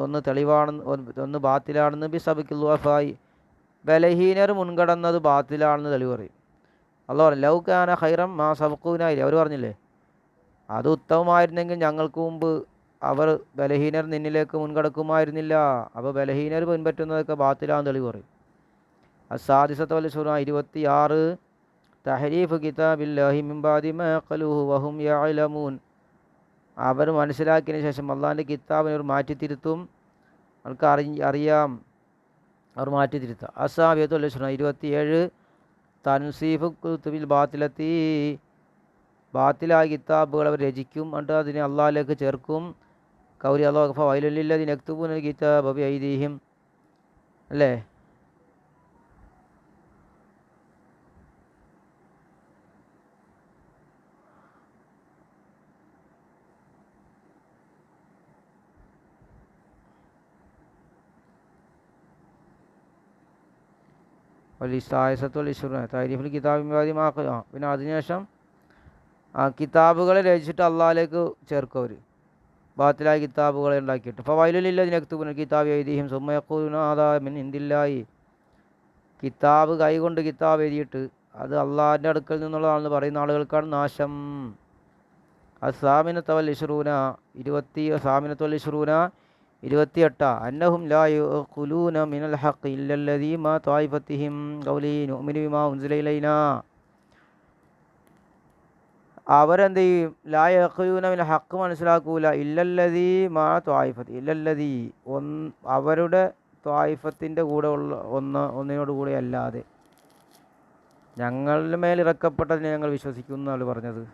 ഒന്ന് തെളിവാണെന്ന് ഒന്ന് ബാത്തിലാണെന്ന്. ബി സബഖിൽ വഫാഇ, ബലഹീനർ മുൻകടന്നത് ബാത്തിലാണെന്ന് തെളിവ് പറയും. അള്ളാഹു പറഞ്ഞു ലൗ കാന ഖൈറം മാ സബഖൂനായി. അവർ പറഞ്ഞില്ലേ അത് ഉത്തമമായിരുന്നെങ്കിൽ ഞങ്ങൾക്ക് മുമ്പ് അവർ ബലഹീനർ നിന്നിലേക്ക് മുൻകടക്കുമായിരുന്നില്ല. അപ്പോൾ ബലഹീനർ പിൻപറ്റുന്നതൊക്കെ ബാത്തിലാണെന്ന് തെളിവ് പറയും. അസ്സാദിസത്ത് വൽ 26 തഹരീഫ് കിതാബില്ലാഹി മിൻ ബഅദി മാ ഖലൂഹു വഹും യഅലമൂൻ. അവർ മനസ്സിലാക്കിയതിന് ശേഷം അള്ളാഹിൻ്റെ കിതാബിനെ അവർ മാറ്റിത്തിരുത്തും, അവർക്ക് അറിയാം, അവർ മാറ്റിത്തിരുത്തുക. അസ്സാബിയത്ത് വൽ 27 തൻസീഫ് കുതുബിൽ ബാത്തിലത്തി. ബാത്തിലായ കിതാബുകൾ അവർ രചിക്കും, എന്നിട്ട് അതിനെ അള്ളാഹിലേക്ക് ചേർക്കും. കൗരി അള്ളാഹു ഫവൈലുൽ യക്തുബൂന കിതാബ ബിഐദീഹിം അല്ലേ. താരിഫുൽ കിതാബ് പിന്നെ അതിനുശേഷം കിതാബുകളെ രചിച്ചിട്ട് അള്ളാഹിലേക്ക് ചേർക്കും അവർ, ബാത്തിലായ കിതാബുകളെ ഉണ്ടാക്കിയിട്ട്. ഫവൈലുലില്ലദീന കിതാബ് എഴുതിയും സുമ്മയഖൂലുന ഹാദാ മിൻ ഇൻദില്ലാഹി. കിതാബ് കൈകൊണ്ട് കിതാബ് എഴുതിയിട്ട് അത് അള്ളാഹിൻ്റെ അടുക്കൽ നിന്നുള്ളതാണെന്ന് പറയുന്ന ആളുകൾക്കാണ് നാശം. അസ്സാമിനത്ത് വൽ 28 അന്നഹും ലാ യഖുലൂന മിനൽ ഹഖ് ഇല്ലല്ലദീ മാ ത്വായിഫത്തിഹിം ഖൗലി നുഅ്മിനു ബിമാ ഉൻസില ഇലൈനാ. അവരെന്ത് ചെയ്യും? ലാ യഖുലൂന മിനൽ ഹഖ് മനസ്സിലാക്കൂല. ഇല്ലല്ലദീ മാ ത്വായിഫത്തി, ഇല്ലല്ലദീ അവരുടെ ത്വായിഫത്തിൻ്റെ കൂടെ ഉള്ള ഒന്നിനോട് കൂടെ അല്ലാതെ ഞങ്ങളുടെ മേൽ ഇറക്കപ്പെട്ടതിനെ ഞങ്ങൾ വിശ്വസിക്കുന്നു എന്നാണ് പറഞ്ഞത്.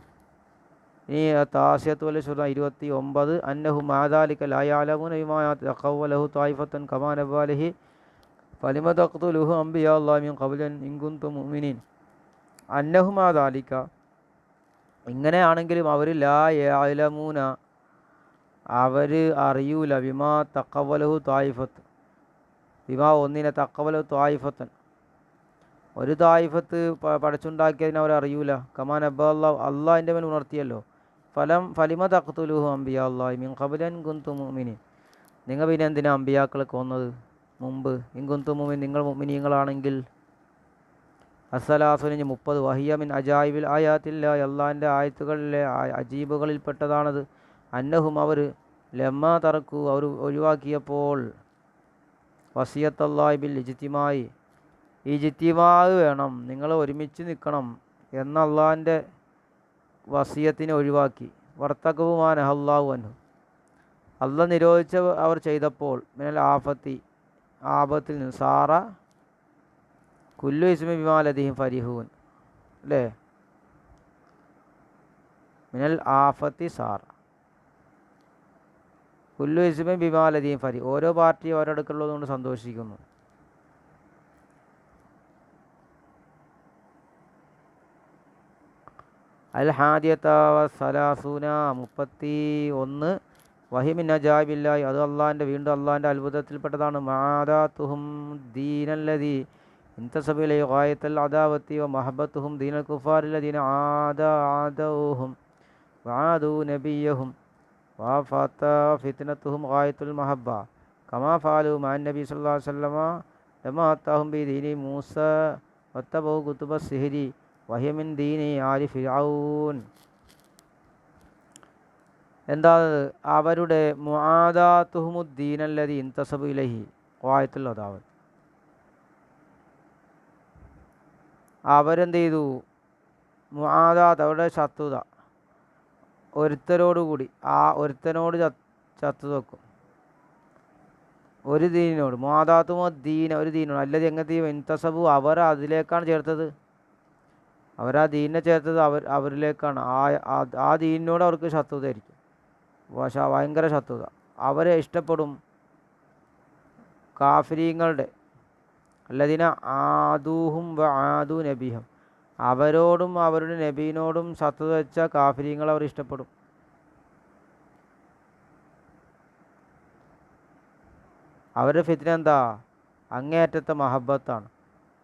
ഈ താസിയത്ത് വൽ 29 അന്നഹു മാദാലിക ലാ യഅലമൂന ബിമാ യതഖവ്വലഹു ത്വായിഫത്തൻ കമാ നബാലിഹി ഫലിമ തഖ്തുലുഹു അംബിയാ അല്ലാഹി മിൻ ഖബ്ലൻ ഇൻ കുൻതും മുഅ്മിനീൻ. അന്നഹു മാദാലിക, ഇങ്ങനെയാണെങ്കിലും അവർ ലാ യഅലമൂന, അവർ അറിയൂല, ബിമാ തഖവ്വലഹു ത്വായിഫത്ത്, ബിമാ ഒന്നിനെ തഖവ്വലഹു ത്വായിഫത്തൻ, ഒരു ത്വായിഫത്ത് പടച്ചുണ്ടാക്കിയതിനെ അവർ അറിയൂല. കമാ നബാ അള്ളാഹിൻ്റെ മേൽ ഉണർത്തിയല്ലോ. ഫലിമ തഖ്തുലുഹു അംബിയാ അല്ലാഹി മിൻ ഖബ്ലി ഇൻ കുൻതും മുഅ്മിനീൻ. നിങ്ങൾ പിന്നെ എന്തിനാ അമ്പിയാക്കളെ കൊന്നത് മുമ്പ്? ഇൻ കുൻതും മുഅ്മിനീൻ, നിങ്ങൾ മുഅ്മിനീങ്ങളാണെങ്കിൽ. അസ്സലാസുനിന് 30 വഹിയ മിൻ അജായിബിൽ ആയാത്തില്ലാഹി, അള്ളാഹിൻ്റെ ആയത്തുകളിലെ അജീബുകളിൽപ്പെട്ടതാണത്. അന്നഹും അവർ ലമ്മാ തറക്കു, അവർ ഒഴിവാക്കിയപ്പോൾ വസിയത്തല്ലാഹി ബിൽ ഇജ്തിമായി, ഇജ്തിമാഅ് വേണം, നിങ്ങൾ ഒരുമിച്ച് നിൽക്കണം എന്ന അള്ളാഹിൻ്റെ വസിയത്തിനെ ഒഴിവാക്കി. വർത്തഖബു മാ നഹല്ലാഹു അൻഹു, അള്ളാഹ് നിരോധിച്ച അവർ ചെയ്തപ്പോൾ മിനൽ ആഫത്തി ആപത്തിൽ നിന്ന് സാറ കുല്ലു ഇസ്മി ബിമാലദിഹിം ഫരിഹൂൻ അല്ലേ, മിനൽ ആഫത്തി സാറ കുല്ലു ഇസ്മി ബിമാലദിഹിം ഫരി, ഓരോ പാർട്ടിയും ഓരോടുക്കുള്ളതുകൊണ്ട് സന്തോഷിക്കുന്നു. അൽ ഹാദിയത വസലാസൂന 31 വഹിമിൻ അജാബില്ലാഹി, അത് അള്ളാഹിൻ്റെ വീണ്ടും അള്ളാഹിൻ്റെ അത്ഭുതത്തിൽപ്പെട്ടതാണ്. മാദാത്തുഹും ദീനല്ലദീ ഇൻതസബു ഇലൈഹി ഗായത്തൽ അദാവത്തി വ മഹബത്തുഹും ദീനൽ കുഫാരില്ലദീന ആദഊഹും വആദൂ നബിയ്യഹും വഫത ഫിത്നത്തുഹും ഗായത്തുൽ മഹബ്ബ കമാ ഫഅലു മഅൻ നബി സല്ലല്ലാഹു അലൈഹി വസല്ലമ ലമാ അതാഹും ബി ദീനി മൂസ വത്തബഉ കുതുബ സിഹ്രി വഹിയ മിൻ ദീനി ആലി ഫിർഔൻ. എന്താ അവരുടെ മുആദാത്തുഹുമുദ്ദീനല്ലദീ ഇൻതസബു ഇലൈഹി ഗായത്തുൽ അദാവത്ത്, അവരെന്ത് ചെയ്തു, മുആദാത്ത് അവരുടെ ശത്രുത ഒരുത്തരോടുകൂടി ആ ഒരുത്തനോട് ചത്തു വെക്കും, ഒരു ദീനിനോട്. മുആദാത്തുമുദ്ദീന ഒരു ദീനോട് അല്ലത് എങ്ങനത്തെ ഇൻതസബു അവർ അതിലേക്കാണ് ചേർത്തത്, അവരാ ദീനിനെ ചേർത്തത് അവരിലേക്കാണ്. ആ ദീനിനോട് അവർക്ക് ശത്രുതയായിരിക്കും, ഭയങ്കര ശത്രുത. അവരെ ഇഷ്ടപ്പെടും കാഫിരീങ്ങളുടെ അല്ലദിന ആദൂഹും വ ആദു നബിഹം, അവരോടും അവരുടെ നബീനോടും ശത്രുത വെച്ച കാഫിരീങ്ങൾ അവർ ഇഷ്ടപ്പെടും. അവരുടെ ഫിത്ന എന്താ, അങ്ങേയറ്റത്തെ മഹബത്താണ്.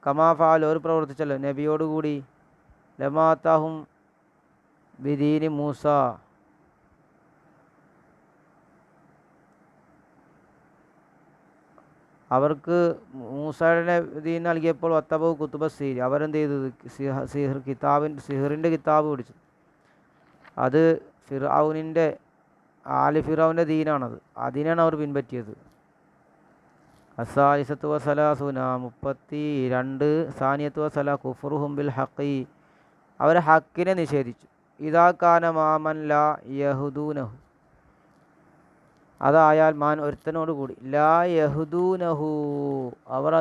കമാഫാൽ അവർ പ്രവർത്തിച്ചല്ലോ നബിയോടുകൂടി ലമാത്താഹും ബിദീനി മൂസ, അവർക്ക് മൂസയുടെ ദീൻ നൽകിയപ്പോൾ വത്തബു കുത്തുബ സീരി, അവരെന്ത് ചെയ്തത് സിഹറിൻ്റെ കിതാബ് പിടിച്ചു. അത് ഫിർഔനിൻ്റെ ആലി ഫിർഔൻ്റെ ദീനാണത്, അതിനാണ് അവർ പിൻപറ്റിയത്. അസായിസത്തു വസലാസുന 32 സാനിയത്തു വസല കുഫറുഹും ബിൽ ഹഖി, അവർ ഹക്കിനെ നിഷേധിച്ചു. ഇദാ കാന മാമൻ ലാ യഹുദൂനഹു, അതായാൽ മാൻ ഒരുത്തനോടുകൂടി ലാ യഹുദൂനഹു, അവർ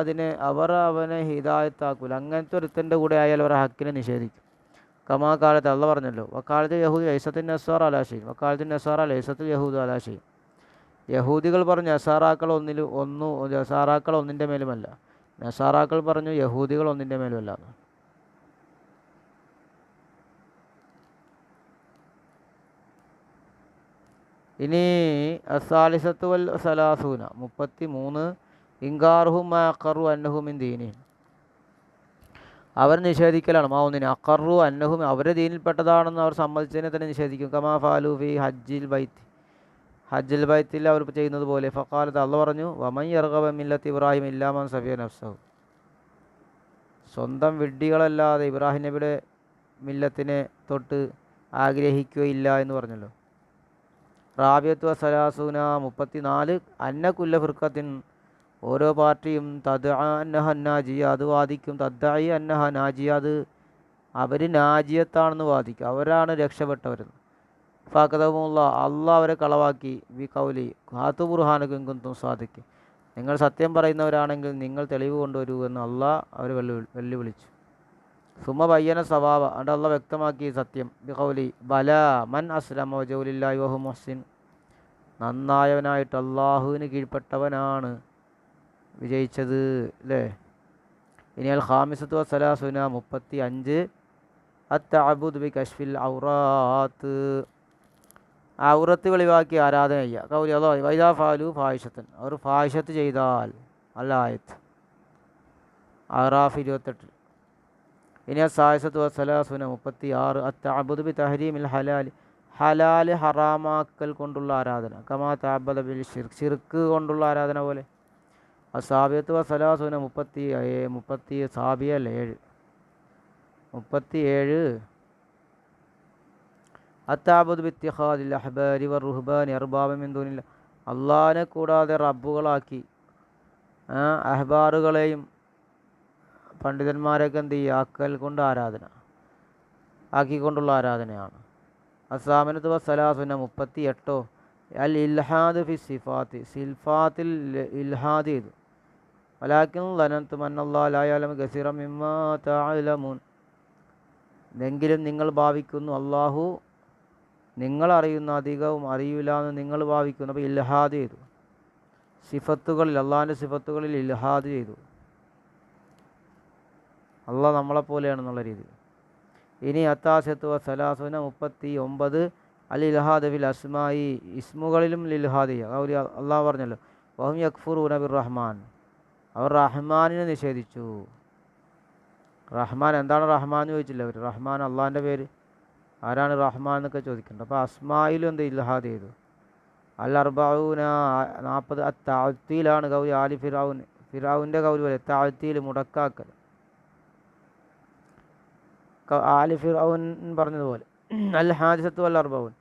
അവനെ ഹിദായത്താക്കൂല, അങ്ങനത്തെ ഒരുത്തൻ്റെ കൂടെ ആയാൽ അവർ ഹക്കിനെ നിഷേധിക്കും. കമാ കാലത്ത് അള്ള പറഞ്ഞല്ലോ, വക്കാലത്ത് യഹൂദ് ലൈസത്തുൻ നസ്വാറ അലാ ഷൈഇൻ വക്കാലത്ത് നസ്വാറ ലൈസത്തുൽ യഹൂദ് അലാ ഷൈഇൻ, യഹൂദികൾ പറഞ്ഞു നസാറാക്കൾ ഒന്നിൻ്റെ മേലുമല്ല, നസാറാക്കൾ പറഞ്ഞു യഹൂദികൾ ഒന്നിൻ്റെ മേലുമല്ല. ഇനി അസാലിസത്തു വൽ സലാസൂന 33 ഇൻകാറുഹും അഖറു അന്നഹു മിൻ ദീനി, അവർ നിഷേധിക്കലാണ്. ഒന്നിന് അഖറു അന്നഹും അവരെ ദീനിൽപ്പെട്ടതാണെന്ന് അവർ സമ്മതിച്ചതിനെ തന്നെ നിഷേധിക്കും. കമാ ഫാലു ഫി ഹജ്ജിൽ ബൈത്തിൽ അവർ ചെയ്യുന്നത് പോലെ. ഫഖാലത്ത് അള്ള പറഞ്ഞു, വമൻ യർഗബ മില്ലത്തി ഇബ്രാഹിം ഇല്ലാ മൻ സഫിയ നഫ്സഹു, സ്വന്തം വിഡ്ഢികളല്ലാതെ ഇബ്രാഹിം നബിയുടെ മില്ലത്തിനെ തൊട്ട് ആഗ്രഹിക്കുകയില്ല എന്ന് പറഞ്ഞല്ലോ. റാബിയത്തു വസലാസൂന 34 അന്ന കുല്ല ഫിർഖത്തിൻ, ഓരോ പാർട്ടിയും തദ്അ അന്നഹ നാജിയ, അത് വാദിക്കും. തദ്ദഇ അന്നഹ നാജിയ, അത് അവർ നാജിയത്താണെന്ന് വാദിക്കും, അവരാണ് രക്ഷപ്പെട്ടവരെന്ന്. ഫാക്കതവുമുള്ള അള്ളാഹ് അവരെ കളവാക്കി. വി കൗലി ഹാത്തു ബുർഹാനക്കും കുന്തും സാദിക്ക്, നിങ്ങൾ സത്യം പറയുന്നവരാണെങ്കിൽ നിങ്ങൾ തെളിവ് കൊണ്ടുവരൂ എന്ന് അള്ളാഹ് അവരെ വെല്ലുവിളിച്ചു. സുമ ബയ്യന സവാബ, അവിടെ അള്ളാഹ് വ്യക്തമാക്കി സത്യം. ബി കൗലി ബല മൻ അസ്ലമ വജൗലില്ലാഹി വഹു മുഹ്സിൻ, നന്നായവനായിട്ട് അള്ളാഹുവിന് കീഴ്പ്പെട്ടവനാണ് വിജയിച്ചത് അല്ലേ. ഇനി അൽ ഖാമിസത്തു വസലാസുന 35 അത്തഅബുദ് ബി കശ്ഫിൽ ഔറാത്ത്, ഔറത്ത് വെളിവാക്കി ആരാധന ചെയ്യുക. കൗലി അല്ലാഹ് വൈദാ ഫാലു ഫാഹിഷത്തൻ, അവർ ഫാഹിഷത്ത് ചെയ്താൽ. അല്ലായത്ത് അറാഫ് 28. ഇനി സായിസത്തു വസലാസുന 36 അത്തഅബുദ് ബി തഹരീമിൽ ഹലാൽ, ഹലാൽ ഹറാമാക്കൽ കൊണ്ടുള്ള ആരാധന. കമാ തഅബ്ബദ ബിൽ ഷിർക്ക് കൊണ്ടുള്ള ആരാധന പോലെ. അസാബിയത്തു വസലാസുന 37 സാബിയല്ല 37 അത്താബുദ് ബിത്തിഖാദിൽ അഹ്ബാരി വറുഹ്ബാനി അർബാബ മിൻ ദൂനില്ല, അള്ളാഹിനെ കൂടാതെ റബ്ബുകളാക്കി അഹ്ബാറുകളെയും പണ്ഡിതന്മാരെയൊക്കെ എന്ത് ചെയ്യുക, ആക്കൽ കൊണ്ട് ആരാധന ആക്കിക്കൊണ്ടുള്ള ആരാധനയാണ്. അസാമിനത്ത് വസലാസുന 38 അൽ ഇൽഹാദ് ഫി സിഫാത്ത്, സിൽഫാത്തിൽ ഇൽഹാദ് ചെയ്തു. വലാകിൻ ലനൻതും അന്നല്ലാഹ ലാ യഅലമു കസീറൻ മിമ്മാ തഅലമൂൻ, എങ്കിലും നിങ്ങൾ ഭാവിക്കുന്നു അള്ളാഹു നിങ്ങൾ അറിയുന്ന അധികവും അറിയില്ല എന്ന് നിങ്ങൾ ഭാവിക്കുന്നു. അപ്പോൾ ഇൽഹാദ് ചെയ്തു, സിഫത്തുകളിൽ അള്ളാഹിൻ്റെ സിഫത്തുകളിൽ ഇൽഹാദ് ചെയ്തു. അള്ളാഹ് നമ്മളെപ്പോലെയാണെന്നുള്ള രീതിയിൽ. ഇനി അത്താസത്വ സലാസുന 39 അൽ ഇൽഹാദ് ഫിൽ അസ്മായി, ഇസ്മുകളിലും ഇൽഹാദ് ചെയ്യുക. അള്ളാഹ് പറഞ്ഞല്ലോ വഹും യക്ഫുറൂന ബിർ റഹ്മാൻ, അവർ റഹ്മാനിനെ നിഷേധിച്ചു. റഹ്മാൻ എന്താണ് റഹ്മാൻ എന്ന് ചോദിച്ചില്ല അവർ. റഹ്മാൻ അള്ളാഹിൻ്റെ പേര്, ആരാണ് റഹ്മാൻ എന്നൊക്കെ ചോദിക്കുന്നുണ്ട്. അപ്പോൾ അസ്മായിലും എന്ത് ഇൽഹാദ് ചെയ്തു. അൽ അർബഊന 40 അത്താഴ്ത്തിയിലാണ് കൗലി ആലി ഫിറൗൻ, ഫിറൗൻ്റെ കൗലി പോലെ താഴ്ത്തിയിൽ മുടക്കാക്കൽ, ആലി ഫിറൗൻ പറഞ്ഞതുപോലെ. അൽ ഹാദിസത്തു അൽ അർബഊൻ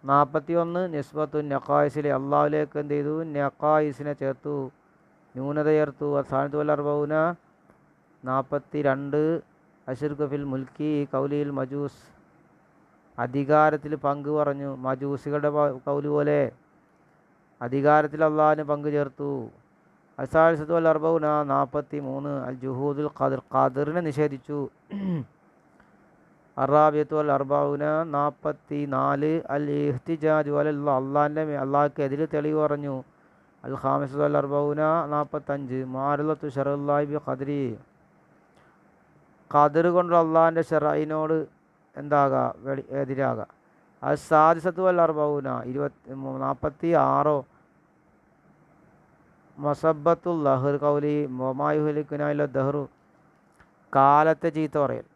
41 നിസ്ബത്തു നഖായിസിലെ അള്ളാഹുലേക്ക് എന്ത് ചെയ്തു, നഖായിസിനെ ചേർത്തു, ന്യൂനത ചേർത്തു. അസാനത്തു അൽ അർബഊന 42 അശ്ർകു ഫിൽ മുൽക്കി കൗലിയിൽ മജൂസ്, അധികാരത്തിൽ പങ്ക് പറഞ്ഞു. മജൂസികളുടെ കൗലി പോലെ അധികാരത്തിൽ അള്ളാഹിന് പങ്ക് ചേർത്തു. അസാലിസത്തു അൽ അർബഊന 43 അൽ ജുഹൂദുൽ ഖദർ, ഖദറിനെ നിഷേധിച്ചു. അറാബിയത്തു അൽ അർബഊന 44 അൽ ഇഹ്തിജാജു അലല്ലാഹ്, അള്ളാഹിക്ക് എതിരെ തെളിവ് പറഞ്ഞു. അൽ ഖാമിസത്തു അൽ അർബഊന 45 മാറുലത്തു ശറഉല്ലാഹി ബി ഖദരി, ഖദർ കൊണ്ട് അള്ളാഹിൻ്റെ ഷറഇനോട് എന്താകുക, എതിരാകുക. അത് സാദിസത്തു അൽ അർബഊന 46 മസബത്തുൽ ലഹർ കൗലി മൊമായുഹലിക്കുനായില്ല ദഹ്റു, കാലത്തെ ചീത്ത പറയൽ.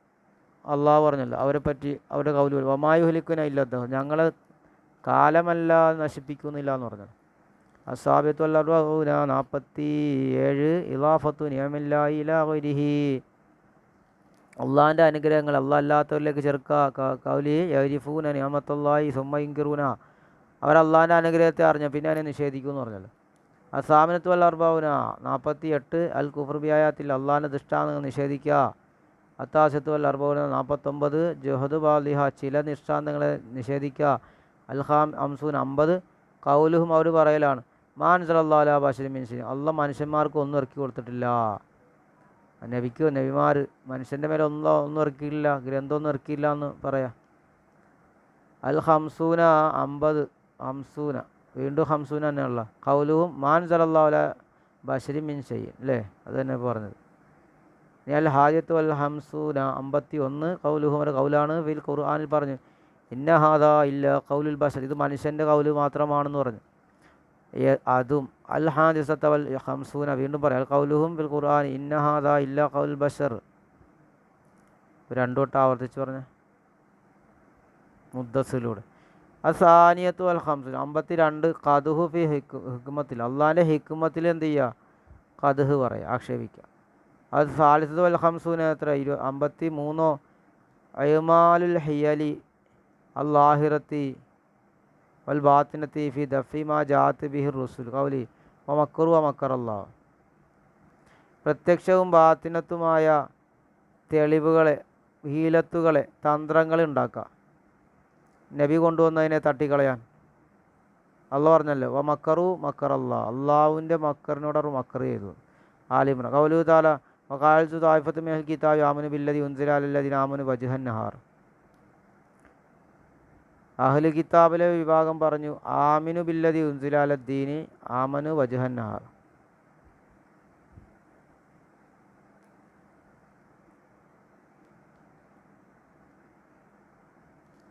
അള്ളാഹു പറഞ്ഞല്ലോ അവരെ പറ്റി, അവരുടെ കൗലി വമായുഹലിക്കുന ഇല്ല ദഹർ, ഞങ്ങളെ കാലമല്ല നശിപ്പിക്കുന്നില്ല എന്ന് പറഞ്ഞത്. അസാബിത്തു അൽ അർബഊന 47 ഇളാഫത്തു നിഅമില്ലാഹി ഇലാ ഗൈരിഹി, അള്ളാഹിൻ്റെ അനുഗ്രഹങ്ങൾ അള്ളാഹ് അല്ലാത്തവരിലേക്ക് ചേർക്കുക. കൗലി യരിഫൂന നിഅമത്തല്ലാഹി സുമ്മ യുൻകിറൂന, അവർ അള്ളാഹിൻ്റെ അനുഗ്രഹത്തെ അറിഞ്ഞു പിന്നെ അതിനെ നിഷേധിക്കും എന്ന് പറഞ്ഞല്ലോ. അസാമിനത്തു അൽ അർബഊന 48 അൽ കുഫ്ർ ബി ആയാത്തിൽ, അള്ളാഹിൻ്റെ ദൃഷ്ടാന്തങ്ങൾ നിഷേധിക്കുക. അത്താസത്തു അൽ അർബഊന 49 ജുഹദു ബാലിഹ, ചില ദൃഷ്ടാന്തങ്ങളെ നിഷേധിക്കുക. അൽ ഖാം 50 കൗലുഹും, അവർ പറയലാണ് മാൻ സല്ലല്ലാഹു അലാ ബശരിൻ മിൻ ഷൈഇൻ, അള്ളാഹ് മനുഷ്യന്മാർക്ക് ഒന്നും ഇറക്കി കൊടുത്തിട്ടില്ല. നബിക്ക് നബിമാർ മനുഷ്യൻ്റെ മേലെ ഒന്നും ഇറക്കിയില്ല, ഗ്രന്ഥമൊന്നും ഇറക്കിയില്ല എന്ന് പറയാം. അൽ ഹംസൂന 50 ഹംസൂന, വീണ്ടും ഹംസൂന തന്നെയുള്ള കൗലുഹും മാൻ സല്ലല്ലാഹു അലാ ബശരിൻ മിൻ ഷൈഇൻ, അല്ലേ, അത് തന്നെ പറഞ്ഞത്. ഇനി അൽ ഹാജത്തു അൽ ഹംസൂന 51 കൗലുഹും, ഒരു കൗലാണ് ഫിൽ ഖുർആനിൽ പറഞ്ഞു ഇന്ന ഹാദാ ഇല്ല കൗലുൽ ബശർ, ഇത് മനുഷ്യൻ്റെ കൗല് മാത്രമാണെന്ന് പറഞ്ഞു. അതും അൽ ഹാദിസത്ത വൽ ഹംസൂന വീണ്ടും പറയാം അൽ കൗലുഹും ഫിൽ ഖുർആൻ ഇന്ന ഹാദാ ഇല്ല കൗലുൽ ബശർ, രണ്ടു വട്ടം ആവർത്തിച്ച് പറഞ്ഞ മുദ്ദസിലൂടെ. അസാനിയത്തു അൽ ഹംസൂന 52 ഖദുഹു ഫി ഹിക്മത്തിൽ, അള്ളാഹിൻ്റെ ഹിക്മത്തിൽ എന്ത് ചെയ്യുക, ഖദഹ് പറയുക, ആക്ഷേപിക്കുക. അത് സാലിസത്തു അൽ ഹംസൂന എത്ര 53 അയ്മാലുൽ ഹിയലി അല്ലാഹിറത്തി വൽ ബാത്തിനത്തി ഫി ദഫി മാ ജാത്ത് ബിഹിർ റുസുൽ കൗലി വമക്കറു വമക്കറല്ലാഹ്, പ്രത്യക്ഷവും ബാത്തിനത്തുമായ തെളിവുകളെ, ഹീലത്തുകളെ, തന്ത്രങ്ങളെ ഉണ്ടാക്കുക, നബി കൊണ്ടുവന്നതിനെ തട്ടിക്കളയാൻ. അള്ളാഹ് പറഞ്ഞല്ലോ വമക്കറു മക്കറല്ലാഹ്, അള്ളാഹുവിൻ്റെ മക്കറിനോട് അവർ മക്കർ ചെയ്തു. ആലിമ്ര കൗലു താല വഖാലത്തു തായിഫത്തു മിനൽ കിതാബി ആമനു ബില്ലദി ഉൻസില അലല്ലദീന ആമനു വജ്ഹൻ നഹാർ, അഹ്ലു കിതാബിലെ വിഭാഗം പറഞ്ഞു ആമിനു ബില്ലദി ഉൻസില അലദ്ദീനി ആമനു വജ്ഹൻ നഹാർ,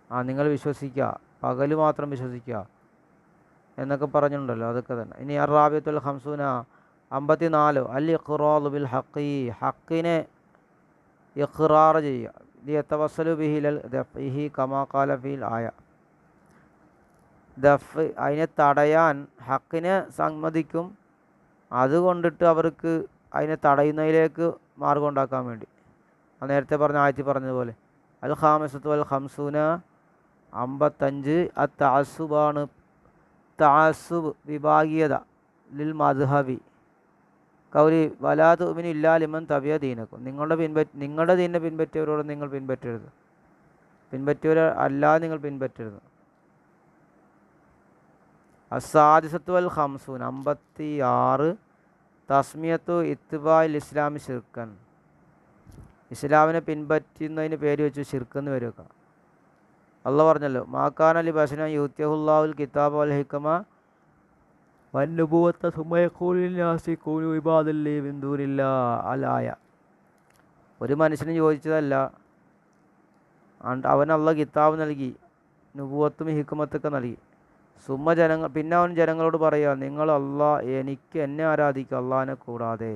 നിങ്ങൾ വിശ്വസിക്കുക, പകല് മാത്രം വിശ്വസിക്കുക എന്നൊക്കെ പറഞ്ഞിട്ടുണ്ടല്ലോ, അതൊക്കെ തന്നെ. ഇനി അറാബിയത്തുൽ ഹംസൂന 54 അൽ ഇഖ്റാറു ബിൽ ഹഖി, ഹക്കിനെ ഇഖ്റാർ ചെയ്യുക. ലിയതവസ്സലു ബിഹി ലൽ ദഫ്ഇഹി കമാ ഖാല ഫിൽ ആയ, ദഫ് അതിനെ തടയാൻ ഹക്കിനെ സമ്മതിക്കും, അതുകൊണ്ടിട്ട് അവർക്ക് അതിനെ തടയുന്നതിലേക്ക് മാർഗം ഉണ്ടാക്കാൻ വേണ്ടി. അത് നേരത്തെ പറഞ്ഞ ആയത്തിൽ പറഞ്ഞതുപോലെ. അൽ ഖാമിസത്തു അൽ ഹംസൂന 55 തഅസ്സുബാണ്, തഅസ്സുബ് വിഭാഗീയത, ലിൽ മദ്ഹബി കൗലി വലാ തുഅ്മിനു ഇല്ലാ ലിമൻ തബിയ ദീനക്കും, നിങ്ങളുടെ ദീനിനെ പിൻപറ്റിയവരോട് നിങ്ങൾ പിൻപറ്റരുത്, പിൻപറ്റിയവരെ അല്ലാതെ നിങ്ങൾ പിൻപറ്റരുത്. അസാദിസത്തു വൽ ഖംസൂൻ 56 തസ്മിയത്തു ഇത്ബാഇൽ ഇസ്ലാമി ഷിർക്കൻ, ഇസ്ലാമിനെ പിൻപറ്റുന്നതിന് പേര് വെച്ച് ഷിർക്കെന്ന് പേര് വെക്കാം. അള്ളാഹ് പറഞ്ഞല്ലോ മാക്കാന അലി ബഷന യൂത്യഹുല്ലാഹുൽ കിതാബ വൽ ഹിക്മ വന്നുബുവത്ത സുമയഖൂലിൻ നാസി കൂനു ഇബാദല്ലി മിൻ ദൂനില്ലാഹ് അലായ. ഒരു മനുഷ്യന് ചോദിച്ചതല്ല, അവൻ അള്ളാഹ് കിതാബ് നൽകി, നുബുവത്തും ഹിക്മത്തൊക്കെ നൽകി. പിന്നെ അവൻ ജനങ്ങളോട് പറയുക, നിങ്ങൾ എന്നെ ആരാധിക്കുക അള്ളാഹിനെ കൂടാതെ.